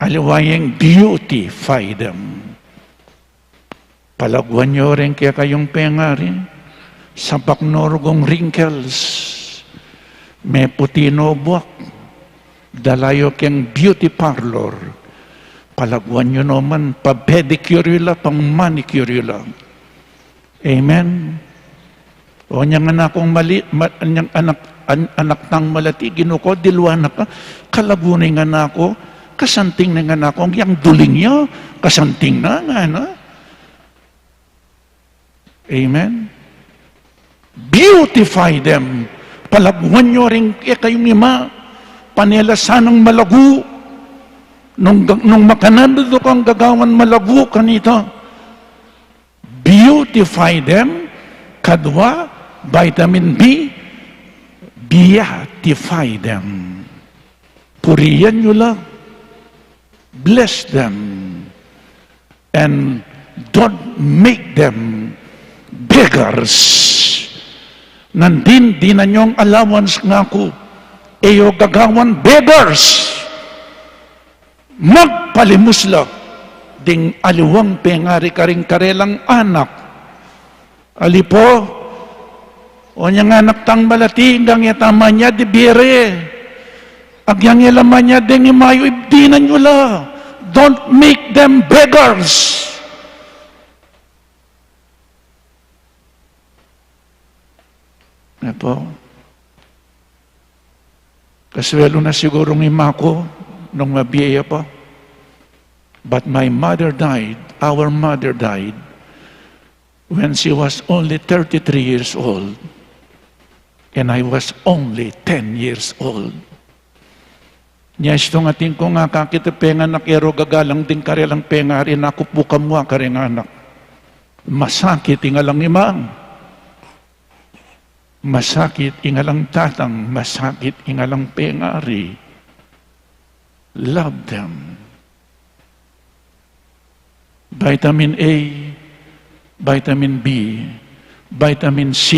Aliwayang beautify them. Palagwan nyo rin kaya kayong pengari. Sa baknorgong wrinkles, may puti no buwak, dalayo keng beauty parlor, Palagwan nyo naman, pa-pedicure yun lang, pang-manicure yun lang. Amen? O niyang anakong niyang anak tang malati, ginuko, dilwana ka, kalagunay nga na ako, kasanting na nga na ako, yang duling niya, kasanting na nga na. Amen? Beautify them. Palagwan nyo rin kayong ima, panelasan ng malago, nung makanando kang gagawan malago kanito. Beautify them. Kadwa, vitamin B, beatify them. Purihan nyo lang. Bless them. And don't make them beggars. Nandin na nyong allowance nga ko. Eyo gagawan beggars. Magpalimusla. Ding aliwang pengari karing karelang anak. Alipo, o niyang anak tang malati, hanggang yatama niya, di bire. Agyang yalaman niya, ding imayo, ibdinan nyo la. Don't make them beggars. Apo, kaswelo na sigurong ima ko, nung mabiyaya pa. But my mother died, our mother died, when she was only 33 years old, and I was only 10 years old. Niyas itong ating ko nga kakita penga na kero gagalang din karelang penga rin ako po kamwa kareng anak. Masakit ingalang imang. Masakit ingalang tatang. Masakit ingalang pengari. Love them. Vitamin A, vitamin B, vitamin C,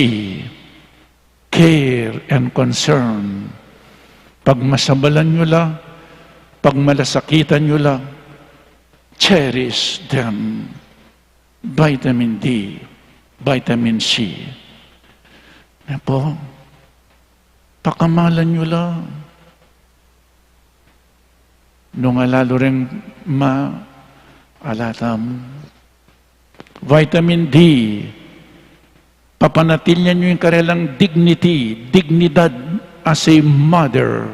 care and concern. Pag masabalan nyo lang, pag malasakitan nyo lang, cherish them. Vitamin D, vitamin C. Po, pakamalan nyo lang. Nung alalo rin alatam. Vitamin D, papanatilyan nyo yung karelang dignity, dignidad as a mother.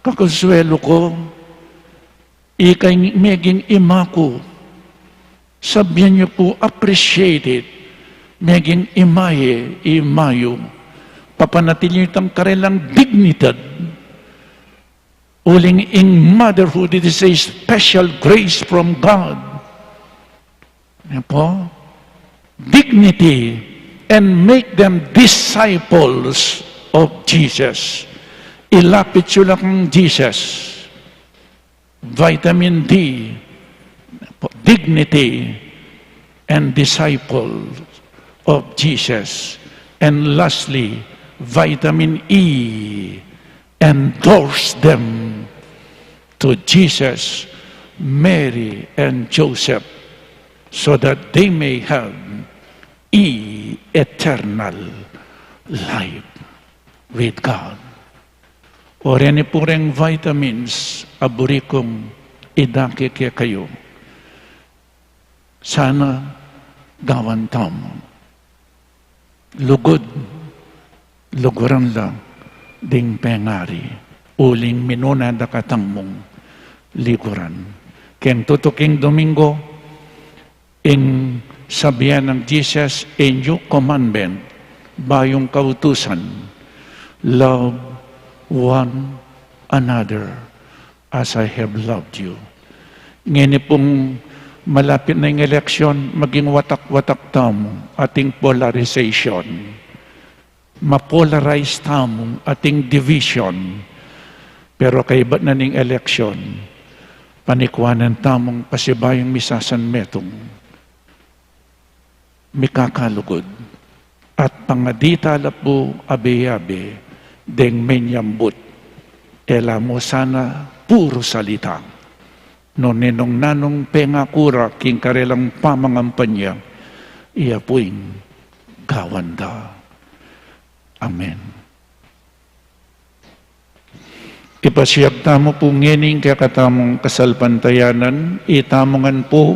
Kakonsuelo ko, ikay meging ima ko, sabihan nyo po, appreciate it, meging imayo, papanatilyan nyo itang karelang dignidad. Uling in motherhood, it is a special grace from God. Po? Dignity, and make them disciples of Jesus. Ilapit sila kang Jesus. Vitamin D, dignity, and disciples of Jesus. And lastly, vitamin E, endorse them to Jesus, Mary, and Joseph, so that they may have eternal life with God. O rin po rin vitamins, aburi kong idake kaya kayo. Sana gawan tamo. Luguran lang, ding pengari, uling minunada katamong liguran. Keng tutuking Domingo, in sabihan ng Jesus, a new commandment, bayong kautusan, love one another as I have loved you. Ngayon pong malapit na yung eleksyon, maging watak-watak tamo ating polarization. Mapolarize tamo ating division. Pero kaibat na ning eleksyon, panikwanan tamong pasibayang misasan metong mikakalugod at pangadita la po abe-abe deng menyambut ela mo sana puro salita no nenong nanong pengakura king karelang pamangampanya iya puing gawanda. Amen. If Ipasiyag tamo po ngening kaya katamong kasalpantayanan, itamongan po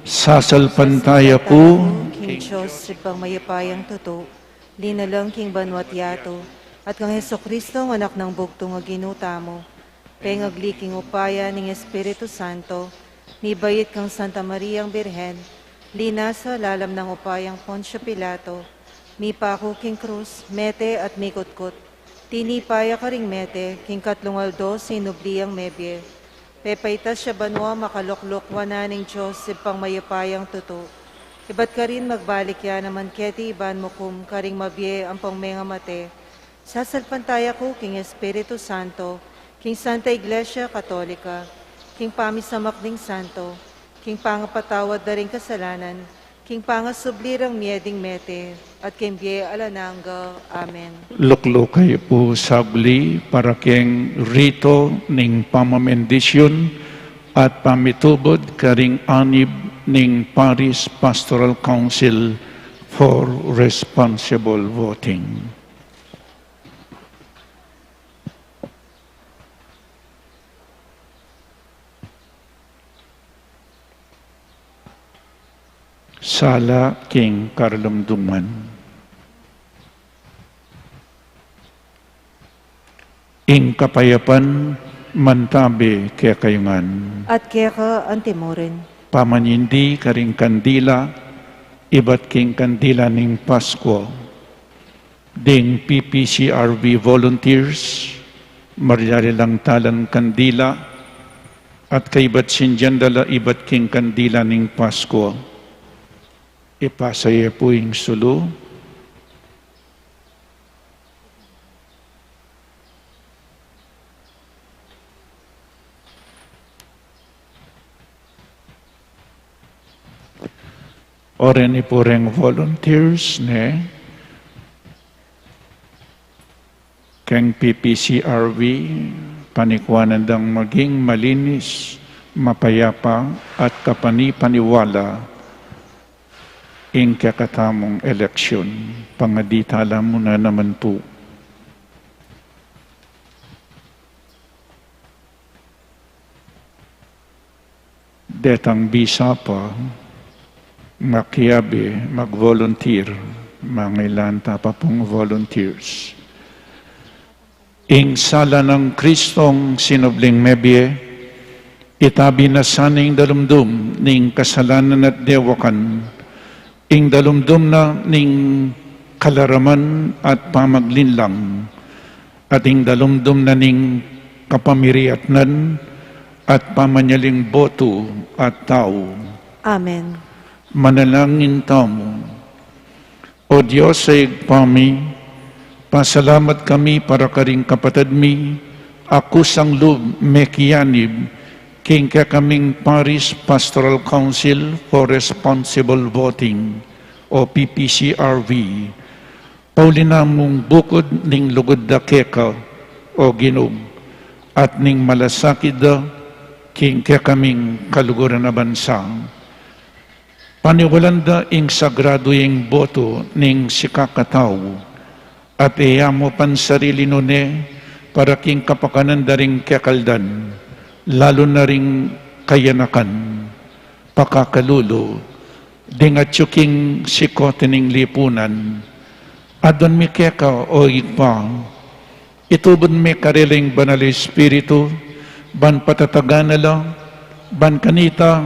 sasalpantaya po, King Diyos, sipang mayapayang tuto, linalang King Banwat Yato, at kang Heso Kristo, ang anak ng bugtong nga ginutamo, pengagliking upaya ng Espiritu Santo, ni bayit kang Santa Maria ang Birhen, lina sa lalam ng upayang Poncio Pilato, mi pako King Cruz, mete at mikutkot, tinipaya ka ring mete, King Katlungaldo, sinubliang mebye, pepaitas siya banwa makaloklok wananing Diyos, sipang mayapayang tuto, iba't ka rin magbalik ya naman keti iban mo kum karing mabye ang pangmenga mate. Sasalpantaya ko King Espiritu Santo, King Santa Iglesia Katolika, King Pamisamakding Santo, King Pangapatawad na rin kasalanan, King Pangasublirang mieding mete, at King Bie Alananga. Amen. luklukay po sabli para keng rito ning pamamendisyon at pamitubod karing anib ning Paris Pastoral Council for Responsible Voting. Sala King Karlamduman. Ing kapayapan mantabi kaya kayungan. At kaya ka antimorin, Pamanyindi karing kandila, iba't king kandila ning Pasko. Ding PPCRV volunteers, maryari lang talan kandila, at kaibat sinjandala iba't king kandila ning Pasko. Ipasaya po yung sulo. Oren ipureng volunteers ne keng PPCRV panikwanan dang maging malinis, mapayapa at kapani-paniwala ing kakatamong eleksyon. Pangaditala mo na naman po. Detang bisa pa, makiabi, mag-volunteer, mangilanta pa pong volunteers. Ing sala ng Kristong sinubling mebye, itabi na saning dalumdum ning kasalanan at dewakan, ing dalumdum na ning kalaraman at pamaglinlang, at ing dalumdum na ning kapamiriatnan at pamanyaling boto at tao. Amen. Manalangin tamo. O Diyos sa igpami, pasalamat kami para karing kapatid mi, ako sang lub mekianib, king kaming Paris Pastoral Council for Responsible Voting, o PPCRV, paulinamong bukod ning lugod da keka, o ginog, at ning malasakid da, king kaming kaluguran na bansa. Paniwalanda ing sagrado ing boto ning sikakataw at iyamo pan sarili nune para king kapakanan daring kekaldan, lalo na ring kayanakan, pakakalulo, ding at yuking sikote ning lipunan, adon mi keka o igpa, itubon mi kariling banal espiritu, ban patataganala, ban kanita,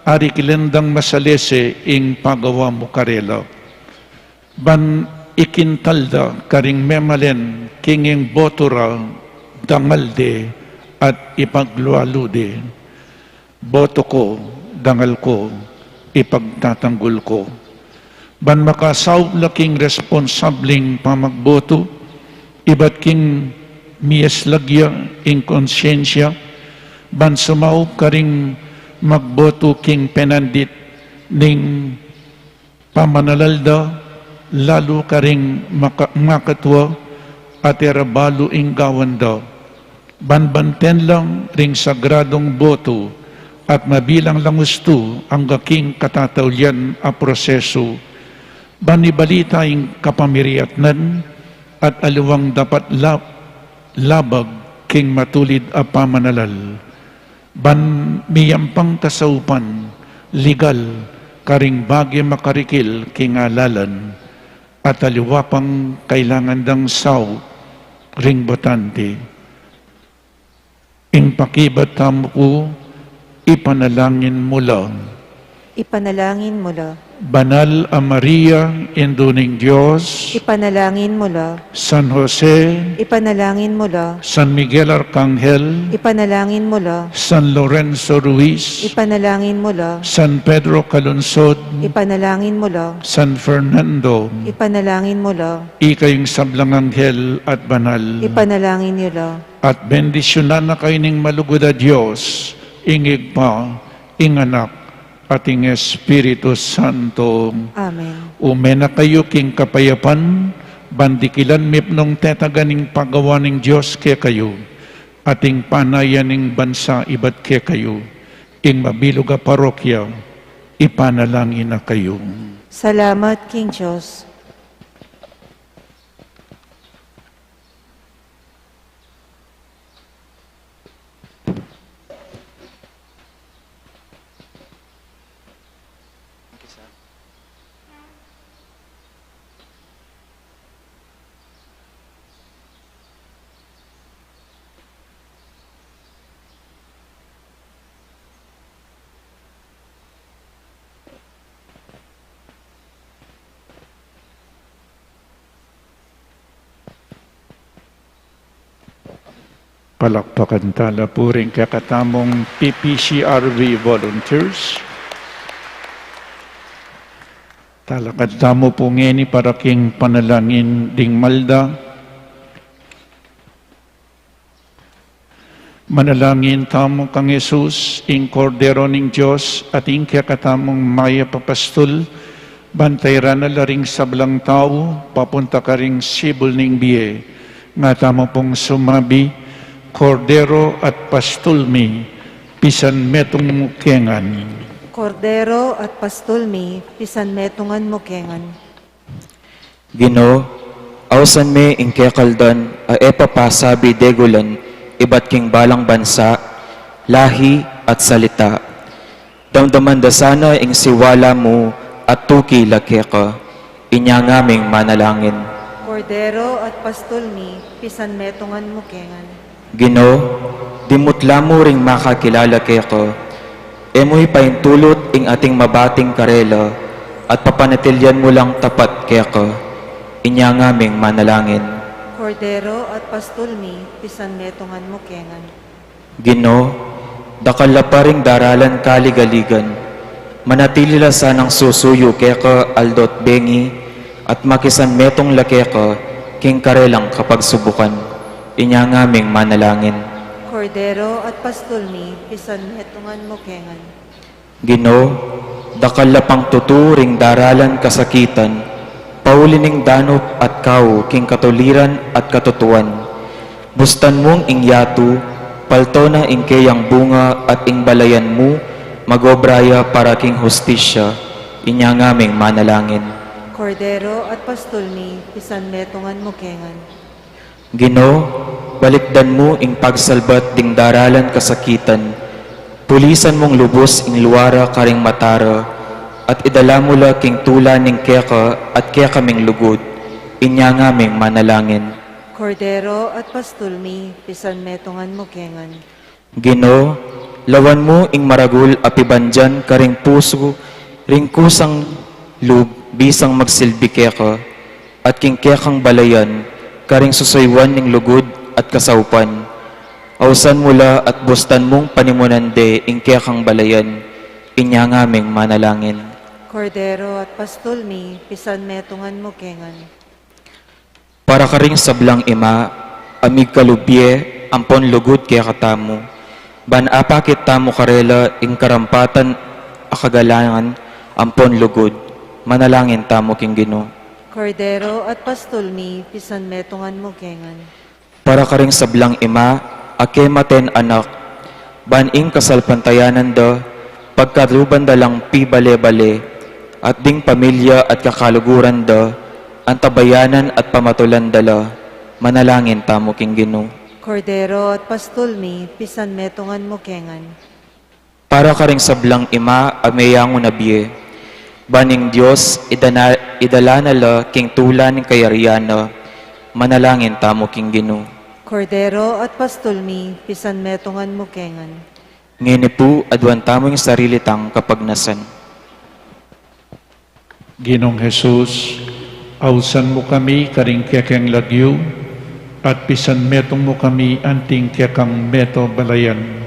ari kilendang masalese ing pagawa mo karela. Ban ikintalda karing memalen kinging botora dangalde at ipaglualude. Boto ko, dangal ko, ipagtatanggol ko. Ban makasaw laking responsabling pamagboto, iba't king miyaslagya ing konsyensya, ban sumaw karing magboto king penandit ning pamanalalda, lalo karing makatwa at erabalo ing gawanda. Banbanten lang ring sagradong boto at mabilang lang gusto ang gaking katatawlian a proseso. Banibalita ing kapamiriatnan at aluwang dapat labag king matulid a pamanalal, ban miyampang tasaupan, legal, karing bagay makarikil king alalan, at aliwapang kailangan dang saw, ring botante. Ing pakibat tamo ko, ipanalangin mula. Ipanalangin mula. Banal a Maria, Induning Diyos, Ipanalangin mula. San Jose, Ipanalangin mula. San Miguel Arcangel, Ipanalangin mula. San Lorenzo Ruiz, Ipanalangin mula. San Pedro Calungsod, Ipanalangin mula. San Fernando, Ipanalangin mula. ikayong sablang anghel at banal, Ipanalangin nila. at bendisyonan na kayo ning malugod a Diyos, ingig pa, inganak, ating Espiritu Santo. Amen. Umena kayo king kapayapan, bandikilan mipnong tetaganing pagawa ng Diyos kaya kayo, ating panayan ng bansa ibat kaya kayo, ing mabilog a parokya, ipanalangin na kayo. Salamat, King Diyos. Palakpakan tala puring kakatamong PPCRV volunteers. Talakad tamo po ngeni para king panalangin ding malda. Manalangin tamo kang Jesus, ing kordero ning Diyos, at ing kakatamong maya papastol, bantayran na laring sablang tao, papunta ka ring sibol ning biye, nga tamo pong sumabi, kordero at pastulmi, pisan metong mukengan. Kordero at pastulmi, pisan metungan mo kengan. Gino, awsan me ing kekaldan, a epapasabi degulan, ibat king balang bansa, lahi at salita. Damdaman da sana ing siwala mo at tuki lakeka, inya ngaming manalangin. Kordero at pastulmi, pisan metungan mo kengan. Gino, dimutla mo ring makakilala keko, emo'y paintulot ing ating mabating karela, at papanatilyan mo lang tapat keko, inya ngaming manalangin. Kordero at pastulmi, pisan metungan mo kengan. Gino, dakala pa ring daralan kaligaligan, manatili la sanang susuyo keko aldot bengi, at makisan metong lakeko, king karelang kapag subukan. Inya ngaming manalangin. Kordero at pastulmi, pisan metungan mo kengan. Gino, dakal pang tuturing daralan kasakitan, paulining danop at kau king katuliran at katutuan. Bustan mong ingyatu, palto na ing kayang bunga at ing balayan mo, magobraya para king hustisya, inya ngaming manalangin. Kordero at pastulmi, pisan metungan mo kengan. Gino, balikdan mo ing pagsalbat ding daralan kasakitan, pulisan mong lubos ing luwara karing matara, at idala mo la king tula ning keka at keka ming lugod, inya ngaming manalangin. Kordero at pastulmi, pisan metungan mo kengan. Gino, lawan mo ing maragul apibandyan karing puso, ring kusang lub bisang magsilbi keka, at king kekang balayan, karing susaywan ning lugod at kasaupan. Awsan mula at bustan mong panimunande ing kekang balayan, inya ngaming manalangin. Kordero at pastulmi, pisan metungan mo kengan. Para karing sablang ima, amig kalubye, ampon lugod kaya katamo. Ban apakit tamo karela ing karampatan akagalangan, ampon lugod, manalangin tamo king Gino. Kordero at pastulmi, pisan metungan mo kengan. Para karing sablang ima, ake maten anak, ban ing kasalpantayanan da, pagkaruban da lang pi bale-bale, at ding pamilya at kakaluguran da, antabayanan at pamatulan dala, manalangin tamo king Gino. Kordero at pastulmi, pisan metungan mo kengan. Para ka ring sablang ima, ameyango na biye. Baning Diyos, idala nala king tulan kayariana, manalangin tamo king Ginoo. Kordero at pastulmi, pisan metungan mo kengan. Ngini po, adwan tamo yung sarili tang kapagnasan. Ginong Jesus, ausan mo kami karing kekeng lagyo, at pisan metong mo kami anting kekang meto balayan.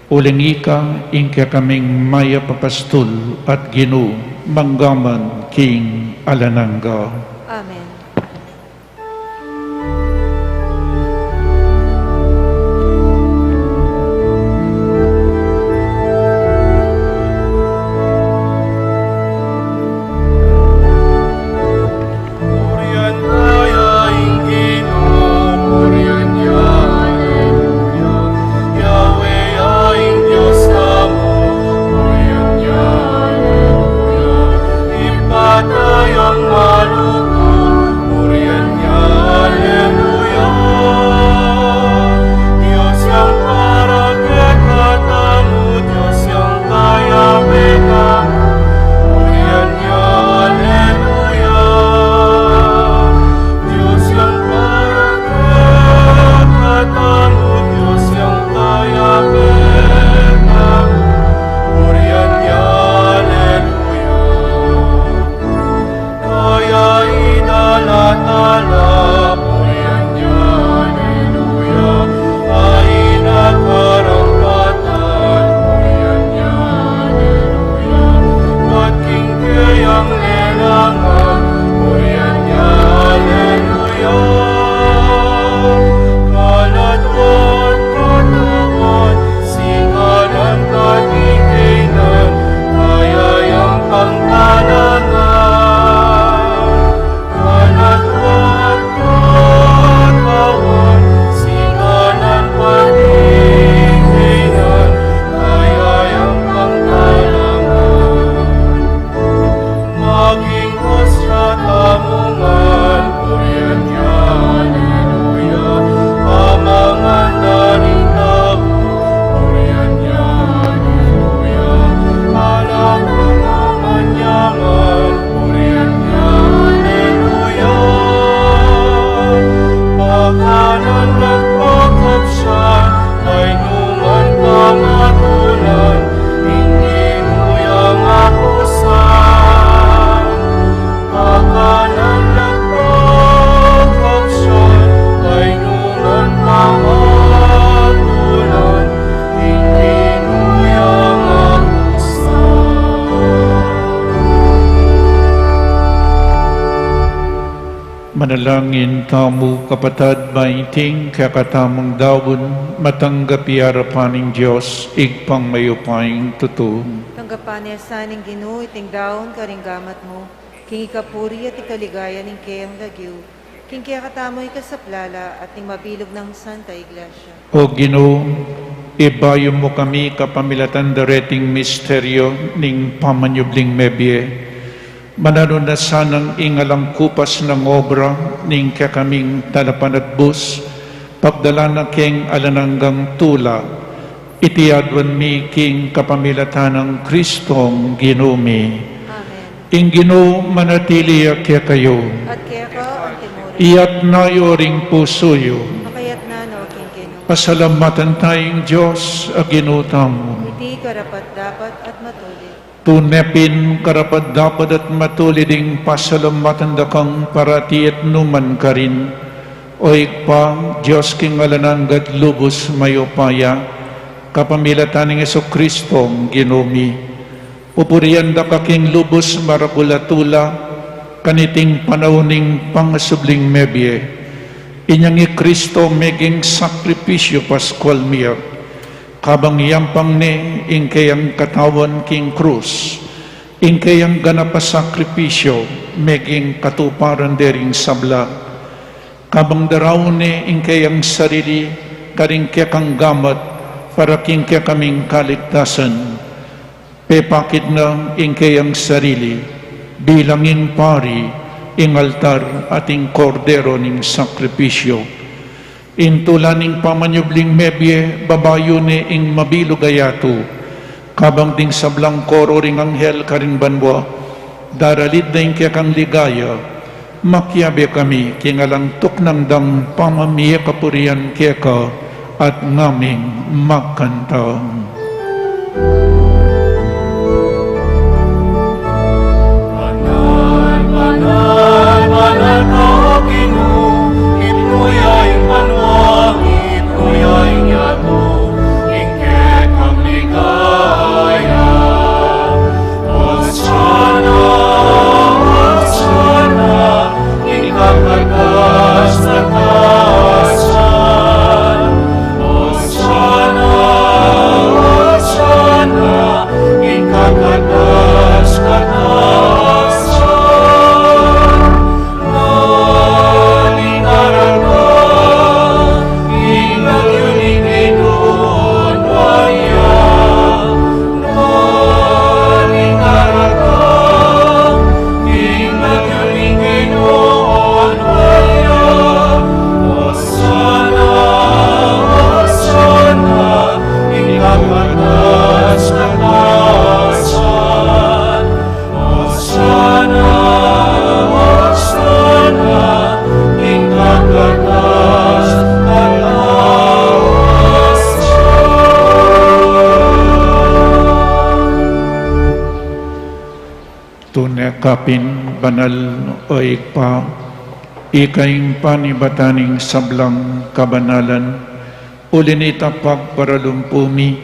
Uling ika, ingke kaming maya papastul at Ginoo manggaman king alanangga. Amen. Manalangin tamu kapatad maiting kakatamang dawon matanggapi harapaning Diyos igpang mayupaing tuto. Tanggapan niya saning Ginoo iting daon karinggamat mo, king ikapuri at ikaligaya ning kayang lagyo, king kaya katamoy kasaplala at ning mabilog ng Santa Iglesia. O Ginoo, ibayo mo kami kapamilatan dareting misteryo ning pamanyubling mebye. Manano na sanang ingalang kupas ng obra ning kakaming talapan at bus, pagdala na king alananggang tula, itiadwan mi king kapamilatan ng Kristong Ginumi. Amen. Ing Ginoo manatili kaya kayo, At kaya ka ang timuri, iyat na yoring pusoyo, makayat na no king Ginoo. pasalamatan tayong Diyos a ginutamo. Iti karapat dapat at matuli. Tunepin karapat dapat at matuliding pasalamatan da kang parati at numan ka rin. O ikpa, Diyos king alananggat lubos mayopaya, kapamilatan ng Yesu Kristong Ginumi. Pupurian da kaking lubos marakulatula, kaniting panauning pangasubling mebye. Inyang i Kristo meging sakripisyo paskwal miyak. Kabang yampang ni ingkayang katawan king krus, ingkayang ganapasakripisyo, meging katuparan dering sabla. Kabang daraw ni ingkayang sarili, karing kang gamat, para king kaming kaligtasan. Pepakit na ingkayang sarili, bilangin pari, ing altar ating kordero ning sakripisyo. intulaning pamanyubling mebye, babayo ni ing mabilugayato, kabang ding sablang koro ring anghel karing banwa, daralid na ing kang ligaya, makyabe kami, kingalang tuknang dang pamamiya kapurian keka, at ngaming magkantang. Kapin banal o ikpa, ikaing panibataning sablang kabanalan, ulinita pagparalumpumi,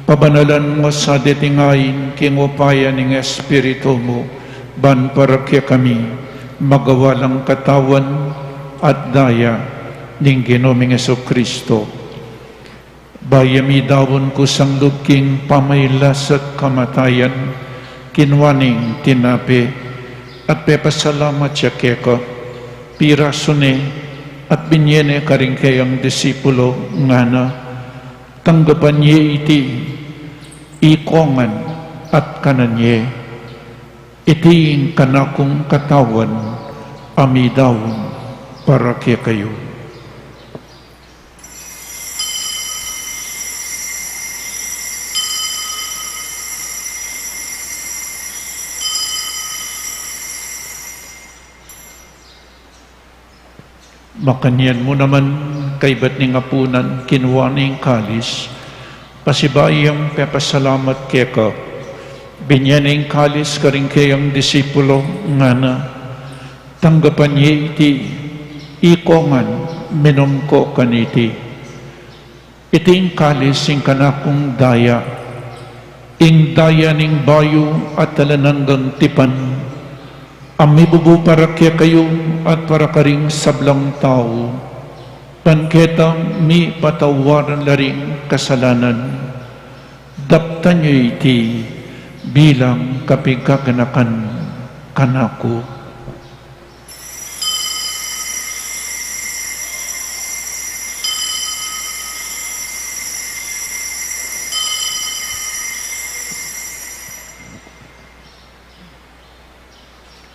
pabanalan mo sa detingayin, kingupaya ning Espiritu mo, ban para kaya kami, magawalang katawan at daya, ning Ginoming Jesucristo. Bayami dawon ko sang lubking pamaylas at kamatayan, kinwaning tinapi at pepasalamat siya keko, pirasone at binyene karing kayang disipulo nga na, tanggapan niya iti, ikongan at kananye, itiing kanakong katawan, amidawon para kaya kayo. Makanyan mo naman kay ba't ni ngapunan kinuha ning kalis, pasibayang pepasalamat keka, binyan ning kalis karing kayang disipulo nga na, tanggapan niya iti, ikongan, minom ko kaniti. Iting kalis ing kanakong daya, ing daya ning bayo at talananggang tipan, ami bubu para kaya kayo at para karing sablang tao, panketang mi patawaran laring kasalanan, daptan niyo iti bilang kapigkaganakan kanako.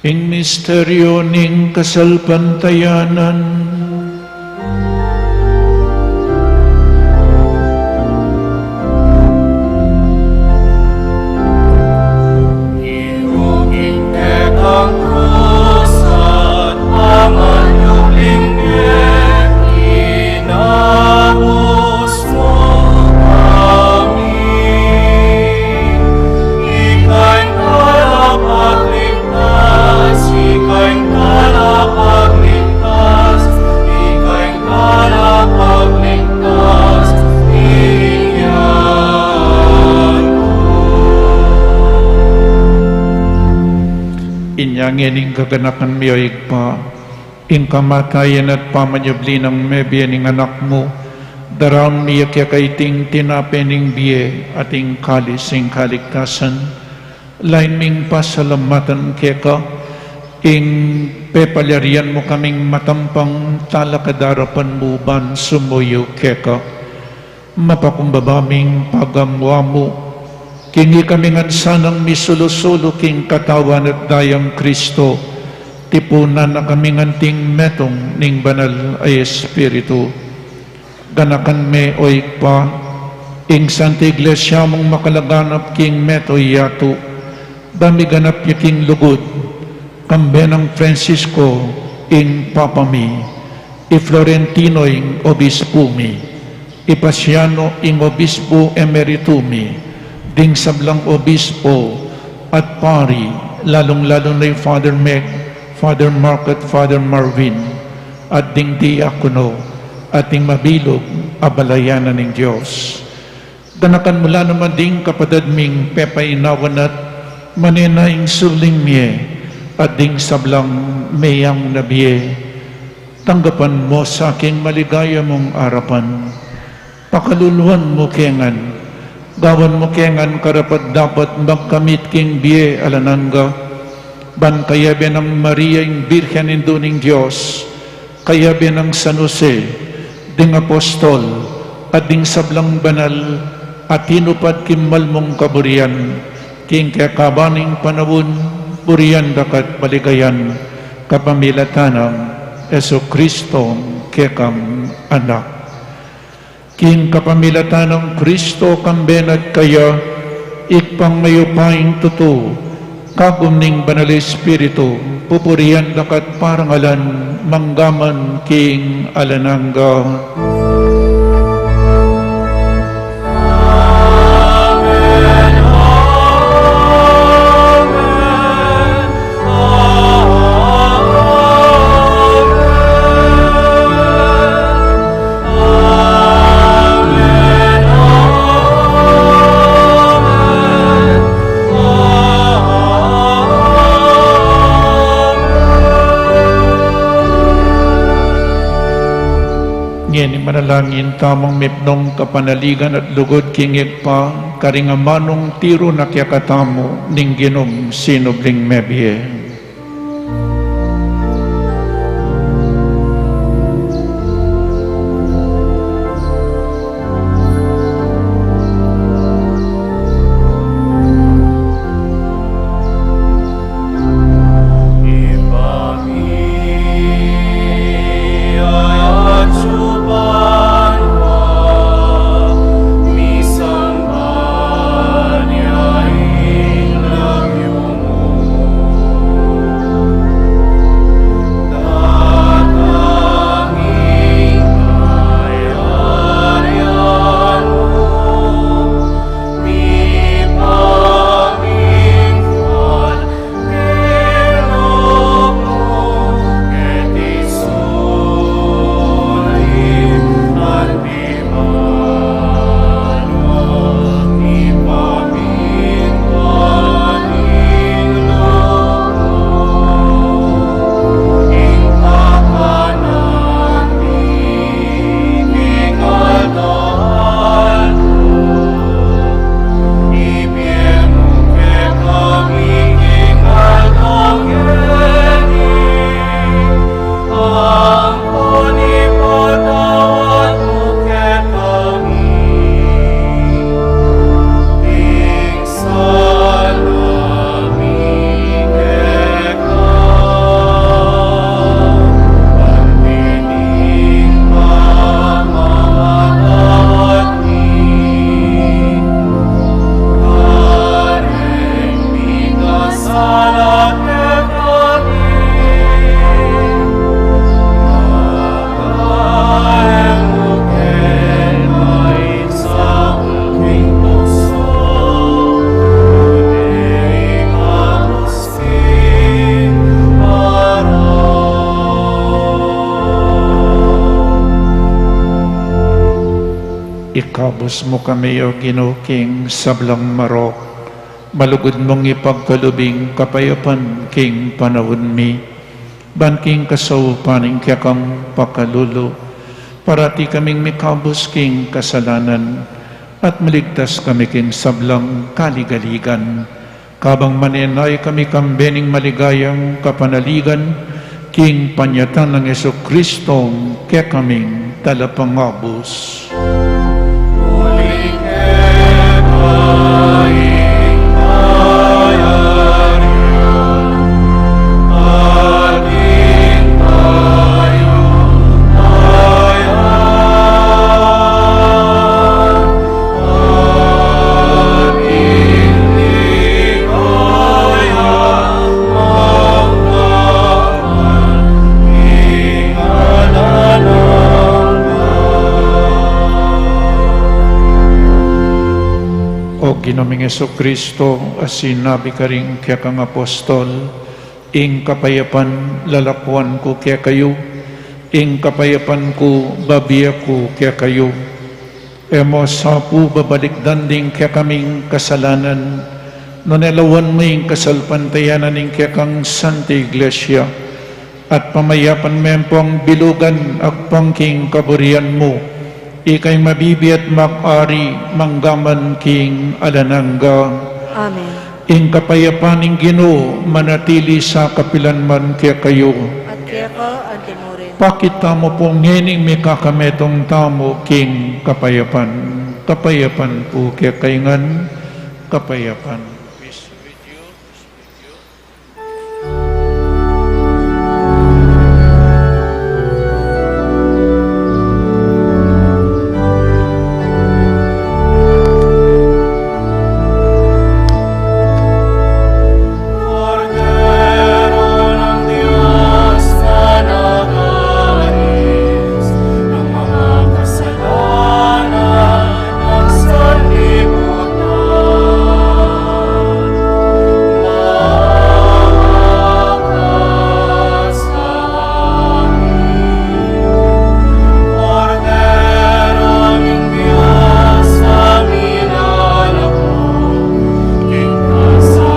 Ing misteryo ning kasalpantayanan, Iuging kekang krus at panganyong linggit, inabos mo kami. Ika'y kalapagligtas, ika'y kalapagligtas, ika'y kalapagligtas, iyan inyangin ing kaganakan miyo igpa, ing kamatayan at pamanyabli ng mebye ning anak mo, daram niya kaya kaiting tinapening biye at ing kalis ing kaligtasan, lain ming pasalamatan keka, ing pepalyarian mo kaming matampang talakadarapan mo ban sumuyo keka, mapakumbabaming pagamwa mo, kini kami nga sanang misulusulo king katawan at dayang Kristo, tipunan na kami nganting metong ning banal ay Espiritu, ganakan me oik pa, ing Santa Iglesia mong makalaganap king meto yato, dami ganap yaking lugod, kambenang Francisco ing Papa mi, i Florentino ing Obispo mi, i Pasiano ing Obispo Emeritumi, ding sablang Obispo at pari, lalong-lalo na yung Father Meg, Father Mark at Father Marvin, at ding diakono, ating mabilog, abalayanan ng Diyos. Ganakan mula naman ding kapatid ming pepainawan at maninaing suling miye, at ding sablang mayang nabiye. Tanggapan mo sa aking maligaya mong arapan. Pakaluluan mo kengan, gawan mo kengan karapat dapat magkamit king biye alananga, ban kayabe ng Maria ing Birhen induning Diyos, kayabe ng San Jose, ding apostol, at ding sablang banal, at tinupad kimal mong kaburian, king kakabaning panawon, burian dakat baligayan, kapamilatanang Yesu Kristo kekam anak. King kapamilatanang Kristo kambenat kaya, ikpang mayupaing tuto, kagumning banal Espiritu, pupurian dakat parangalan, manggaman king alananga. Ngayon manalangin tamang mipnong kapanaligan at lugod kingig pa, karingamanong tiro na kiyakatamo, ning ginom sinubling mebye. Ikabos mo kami o ginuking sablang marok, malugod mong ipagkalubing kapayapan king panahon mi, ban king kasaupaning kiyakang pakalulo, parati kaming mikabos king kasalanan, at maligtas kami king sablang kaligaligan, kabang manenay kami kambening maligayang kapanaligan, king panyatan ng Yesu Kristo kaya kaming talapangabos. Ginoong Kristo, as sinabi ka rin kaya kang apostol, ing kapayapan lalakwan ko kaya kayo, ing kapayapan ko babiya ko kaya kayo. Emo sa po babalik danding kaya kaming kasalanan, no nelawan mo yung kasalpantayanan ng kaya kang Santa Iglesia, at pamayapan mo ang bilugan at pangking kaburian mo, ikay mabibi at makari manggaman king alanangga. Amen. Ing kapayapan ng Ginoo manatili sa kapilanman kaya kayo. At kaya ka, antimurin. Pakita mo po ngening may kakametong tamo king kapayapan. Kapayapan po kaya kaingan, kapayapan. Cordero ng Diyos na nag-aalis ng mga kasalanan ng sanlibutan, maawas sa amin. Cordero ng Diyos na minalakot, king kasalanan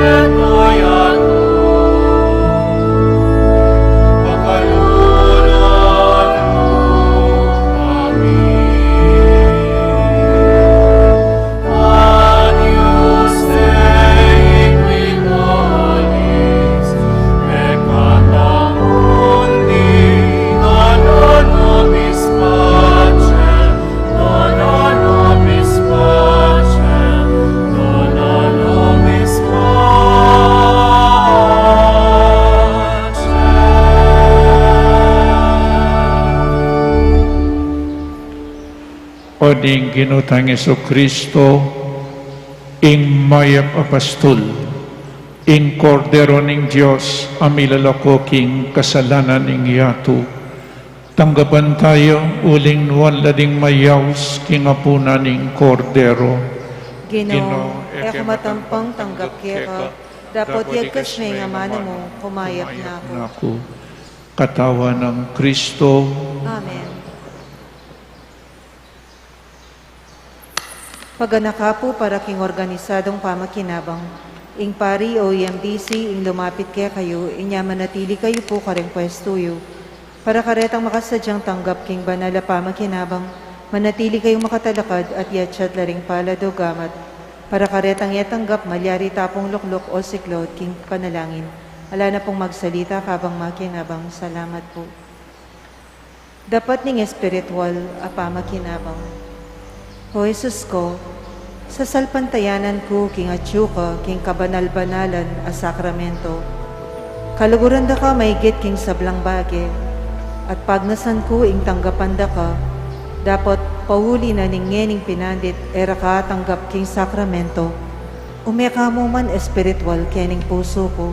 ito'y ato. Pagkalooban mo kami. Agnus Dei qui tollis peccata mundi, dona nobis pacem, dona nobis pacem, dona nobis pacem. O ding ginutang Kristo, ing mayap apastol, ing kordero ning Diyos, amilalako king kasalanan ing yato. Tanggapan tayo, uling wala ding mayaws, king apuna ning kordero. Ginoo, eko matampang tanggap kaya ka, dapat yagkas may nga mana mo, kumayap na ako. Ako, katawa ng Kristo, Amen. Paganaka po para king organisadong pamakinabang, ing pari o EMDC, ing lumapit kaya kayo, inya manatili kayo po kareng pwestuyo. Para karetang makasadyang tanggap king banala pamakinabang, manatili kayong makatalakad at yatsyad laring palado gamat. Para karetang yatanggap, malyari tapong luklok o siklod king panalangin. Ala na pong magsalita kabang makinabang. Salamat po. Dapat ning espiritual apamakinabang. O Jesus ko, sa salpantayanan ko king atyuka, king kabanal-banalan a sakramento, kaluguran da ka maigit king sablang bage, at pagnasan ko ing tanggapan da ka, dapat pauli na ning pinandit era ka tanggap king sakramento, umeka mo man espiritual kening puso ko,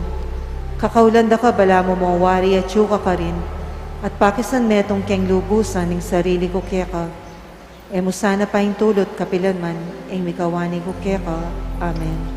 kakaulan da ka bala mo mawari atyuka ka rin, at pakisan metong keng lubusan ning sarili ko keka, emo sana pa tulot kapilan man, ing mikawani ko keka. Amen. Ing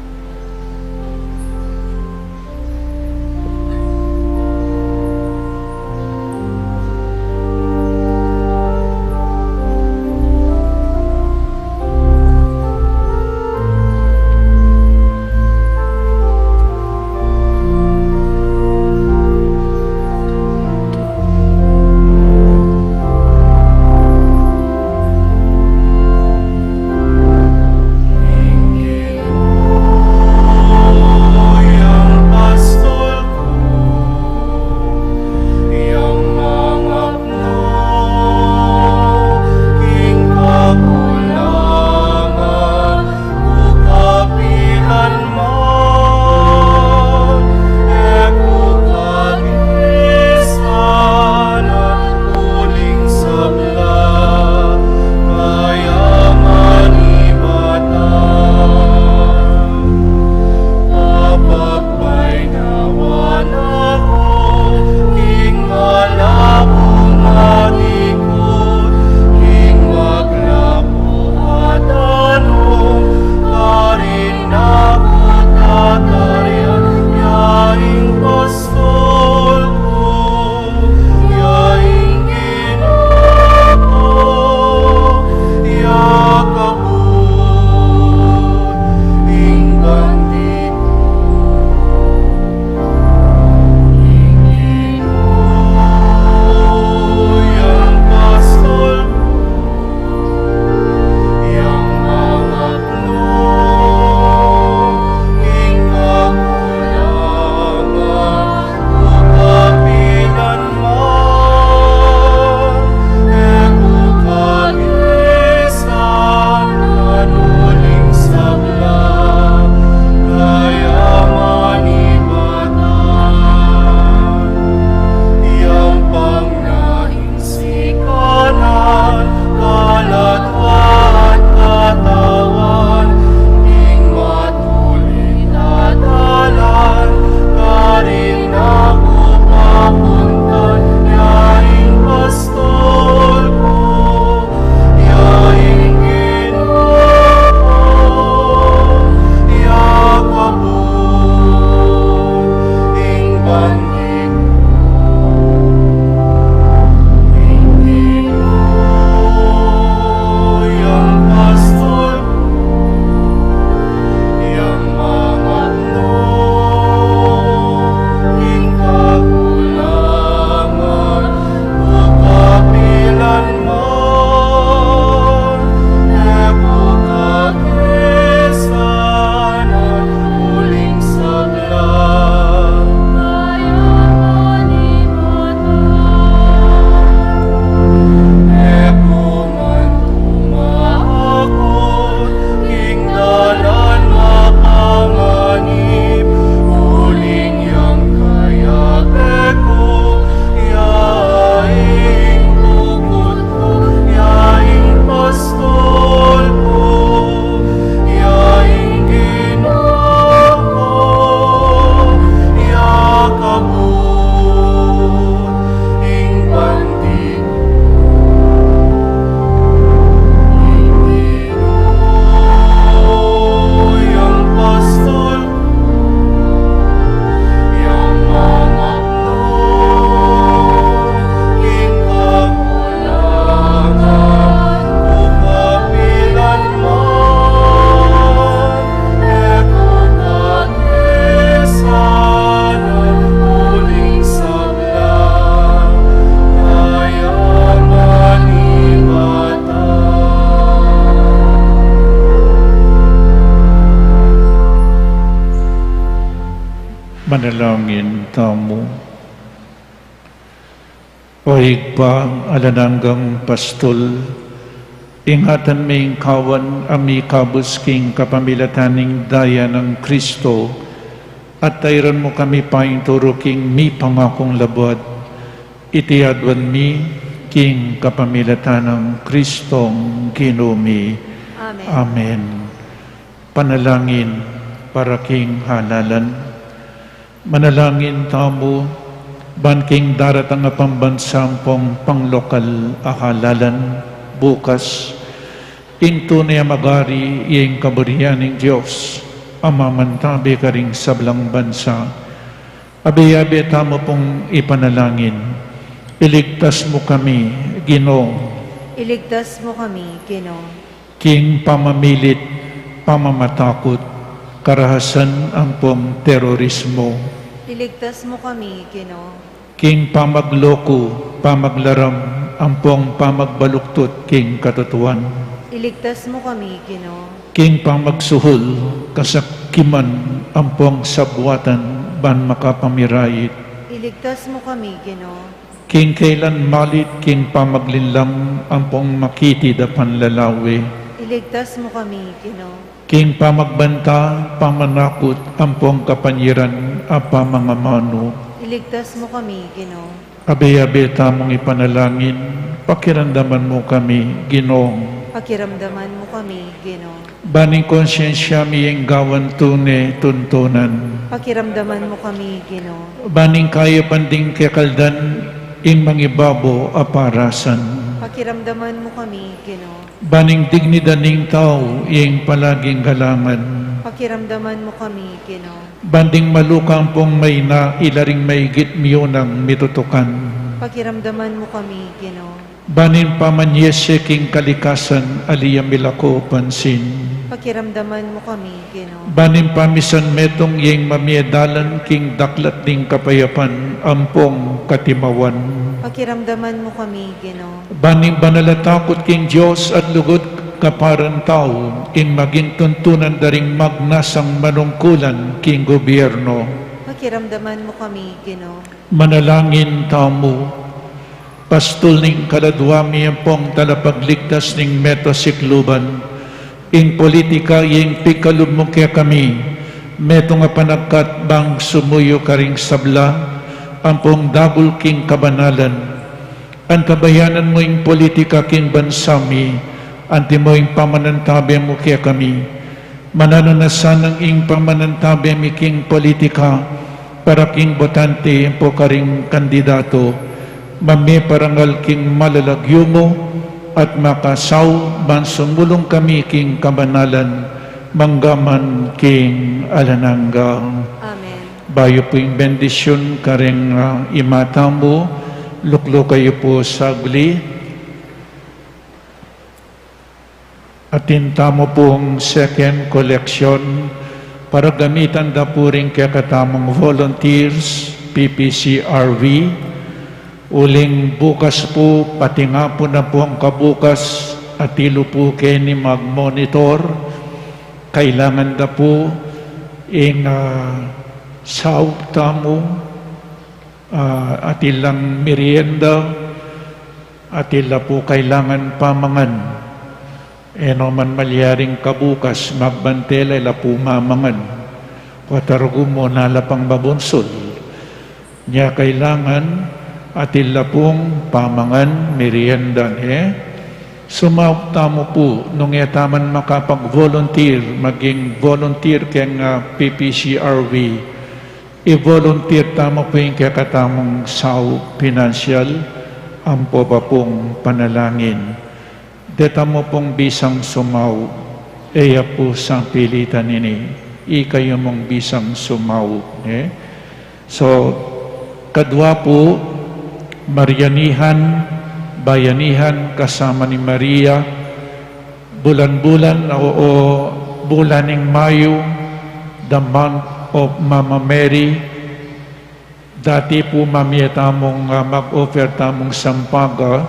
Manalangin tamo. O higpa, alananggang pastol, ingatan may kawan ami kabus king kapamilataning daya ng Kristo, at tayran mo kami paing turo king mi pangakong labad, itiadwan mi king kapamilatan ng Kristong ginumi. Amen. Amen. Panalangin para king halalan. Manalangin tamo, banking daratang nga pambansampong panglokal ahalalan bukas, into niya magari iyeng kaburihan ng Diyos, amamantabi ka ring sablang bansa. Abi-abi tamo pong ipanalangin, iligtas mo kami, Ginoo, Iligtas mo kami, Ginoo. king pamamilit, pamamatakot, karahasan ang pong terorismo, Iligtas mo kami, Ginoo. king pamagloko, pamaglaram, ang pong pamagbaluktot, king katotohan, Iligtas mo kami, Ginoo. king pamagsuhol, kasakiman, ang pong sabwatan, ban makapamirait, Iligtas mo kami, Ginoo. king kailan malit, king pamaglinlang, ang pong makiti da panlalawi, Iligtas mo kami, Ginoo. king pamagbanta, pamanakot, ang pong kapanyiran, apa mga mano, Iligtas mo kami, Ginoo. abi-abi tamong ipanalangin, pakiramdaman mo kami, Ginoong. Pakiramdaman mo kami, Ginoo. Baning konsyensya miyeng gawan tune tuntunan. Pakiramdaman mo kami, Ginoo. Baning kaya panding kekaldan, ing mangibabo aparasan. Pakiramdaman mo kami, Ginoo. Baning dignidad ning tao, ing palaging galangan. Pakiramdaman mo kami, Ginoo. Banding malukang pong may na ilaring maigit miyo ng mitutukan. Pakiramdaman mo kami, Ginoo. Banin pamanyese king kalikasan, aliyam milako pansin. Pakiramdaman mo kami, Ginoo. Banin pamisan metong yeng mamiedalan king daklat ning kapayapan, ampong katimawan. Pakiramdaman mo kami, Ginoo. Baning banalatakot king Diyos at lugod kaparan tao, ing maging tuntunan daring magnasang manungkulan king gobyerno. Pakiramdaman mo kami, Ginoo. Manalangin tamo, pastol ning kaladwami ang pong talapagligtas ning metasikluban, ing politika ing pikalub mo kaya kami, meto nga panagkat bang sumuyo karing sabla, ang pong dagul king kabanalan, ang kabayanan mo ing politika king bansami, anti mo ing pamanantabi mo kaya kami, manananasan ang ing pamanantabi mi king politika, para king botante po karing kandidato, mami parangal king malalagyo mo, at makasaw ban sumulong kami king kabanalan, manggaman king alanangga. Amen. Bayo po yung bendisyon karing imata mo, luklo kayo po sagli. Atinta mo pong second collection para gamitan da po rin kaya katamang volunteers, PPCRV. Uling bukas po, pati nga po na po ang kabukas, at tilo po kayo ni mag-monitor. Kailangan da po ing saog tamo, at ilang merienda, at ila po kailangan pamangan. Eno man malyaring kabukas, magbantela ila po mamangan. Watargo mo nalapang babunsol. Niya kailangan at ila pong pamangan, merienda sumauta mo po nung yataman makapag-volunteer, maging volunteer keng PPCRV, i-volunteer tamo po yung kakatamong sao financial, ampo pa pong panalangin. Deta mo pong bisang sumaw, eya po sa pilitan ini, ikayo mong bisang sumaw. So, kadwa po, Marianihan, bayanihan kasama ni Maria, bulan-bulan o bulaning Mayo, the month of Mama Mary. Dati po mamaya tamong mag-offer tamong sampaga,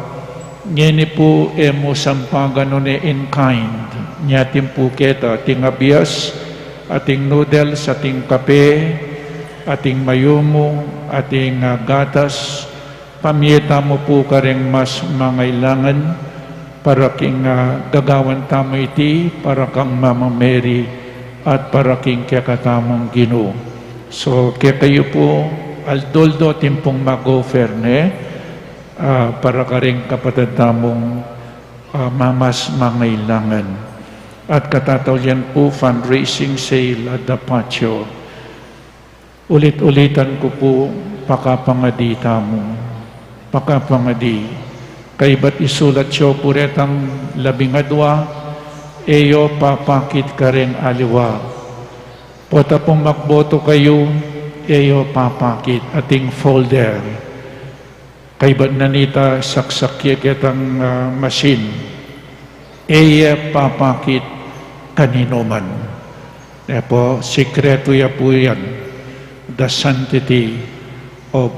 ngeni po emo sampaga nune in kind. Nyatim po kita, ating abias, ating noodles, ating kape, ating mayumo, ating gatas, pamiyeta mo po ka rin mas mangailangan para king gagawan tamo iti, para kang Mama Mary, at para king kakatamong Ginoo. So, kaya kayo po, aldoldo timpong mag-offerne, para ka rin kapatid tamong mamas mangailangan. At katataw yan po, fundraising sale at the patio. Ulit-ulitan ko po, pakapangadi tamo. Pakapangadi. Kay ba't isulat siyo po retang 12, eyo papakit ka rin aliwa. Pota pong magboto kayo, eyo papakit ating folder. Kay ba't nanita saksakya kitang machine, eya papakit kanino man. Epo, sikreto ya po yan. The sanctity of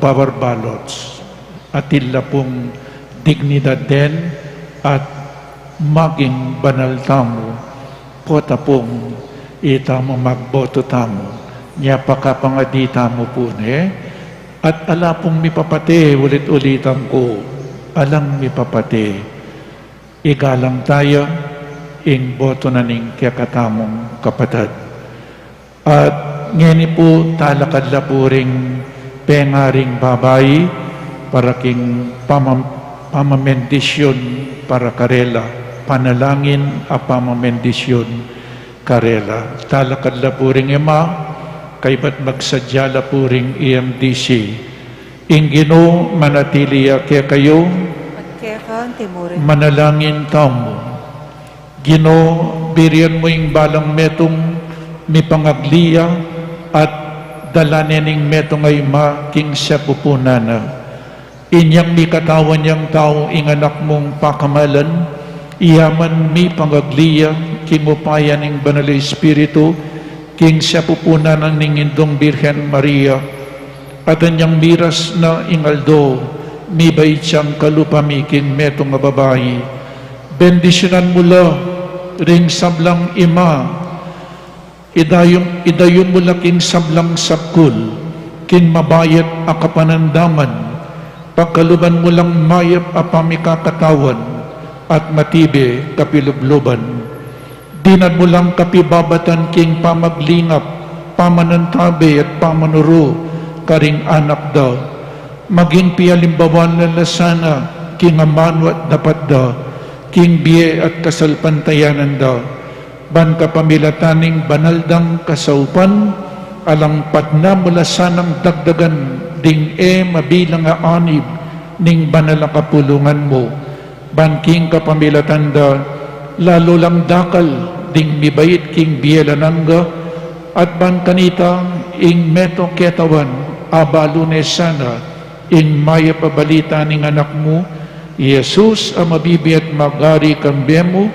our ballots. Atilla pong dignidad din at maging banal tamo. Pota pong itamo magboto tamo. Niya pakapangadi tamo po At ala pong mipapate, ulit-ulitan ko. Alang mipapate. Igalang tayo, ing boto na ning kakatamong kapatid. At ngayon po talakad la po ring pengaring babay para king pamamendisyon para karela. Panalangin a pamamendisyon karela. Talakad la po ring ima, kay ba't magsadya la po ring EMDC. Ingino manatiliya kaya kayo, Kekan Timurin. manalangin tamo. Gino, biriyan mo yung balang metong ni pangagliya at dalanening metong ay king siya pupunana. Inyang mi katawan niyang tao inganak mong pakamalan, iyaman mi pangagliya, king upayan ng Banal Espiritu, king siya pupunanan ng Indong Birhen Maria, at anyang miras na ingaldo, mi bay siyang kalupami king metong babae. Bendisyonan mula ring sablang ima, idayon mula king sablang sakul, king mabayat a kapanandaman, pagkaluban mulang mayap a pamikakatawan, at matibe kapilubloban. Dinad mulang kapibabatan king pamaglingap, pamanantabe at pamanuro, karing anak daw. Maging pialimbawan na sana, king amanwat dapat daw, king biye at kasalpantayanan daw. Ban kapamilataning banaldang kasaupan, alang patna mula sanang dagdagan, ding mabilang nga anib, ning banal kapulungan mo. Ban king kapamilatan daw, lalo lang dakal, ding mibayit king biyelananga, at ban kanita, ing meto ketawan, abalo ne sana, ing maya pabalita ning anak mo, Jesus ang mabibiyat magari kambemo,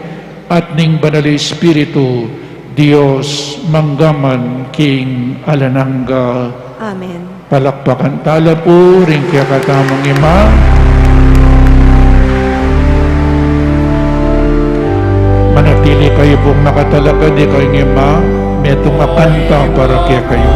at ning Banal Espiritu, Diyos manggaman king alanangga. Amen. Palakpakan tala po ring kaya katamang ima. Manatili kayo pong nakatalaga di kayo ima, metong akanta para kaya kayo.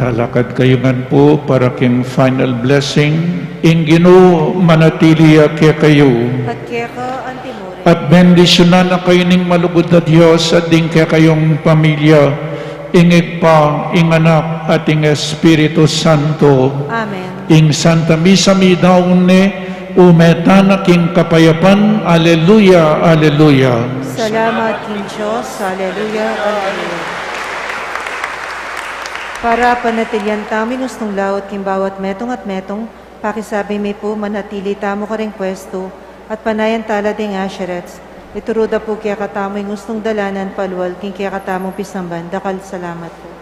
Talakad kayo man po para king final blessing. Ingino manatiliya kaya kayo. At Kekan Timurin. At bendisyonan na kayo ning malugod na Diyos at din kaya kayong pamilya. Ingig pa, ing anak at ing Espiritu Santo. Amen. Ing Santa Misa mi daune, umetana king kapayapan, Alleluia, Alleluia. Salamat king Diyos. Hallelujah. Hallelujah. Para panatilian tamin ustong laot king bawat metong at metong, pakisabi may po manatili tamo ka ring pwesto at panayan tala ding asherets. Ituruda po kaya katamo yung gustong dalanan palwal king kaya katamong pisamban. Dakal salamat po.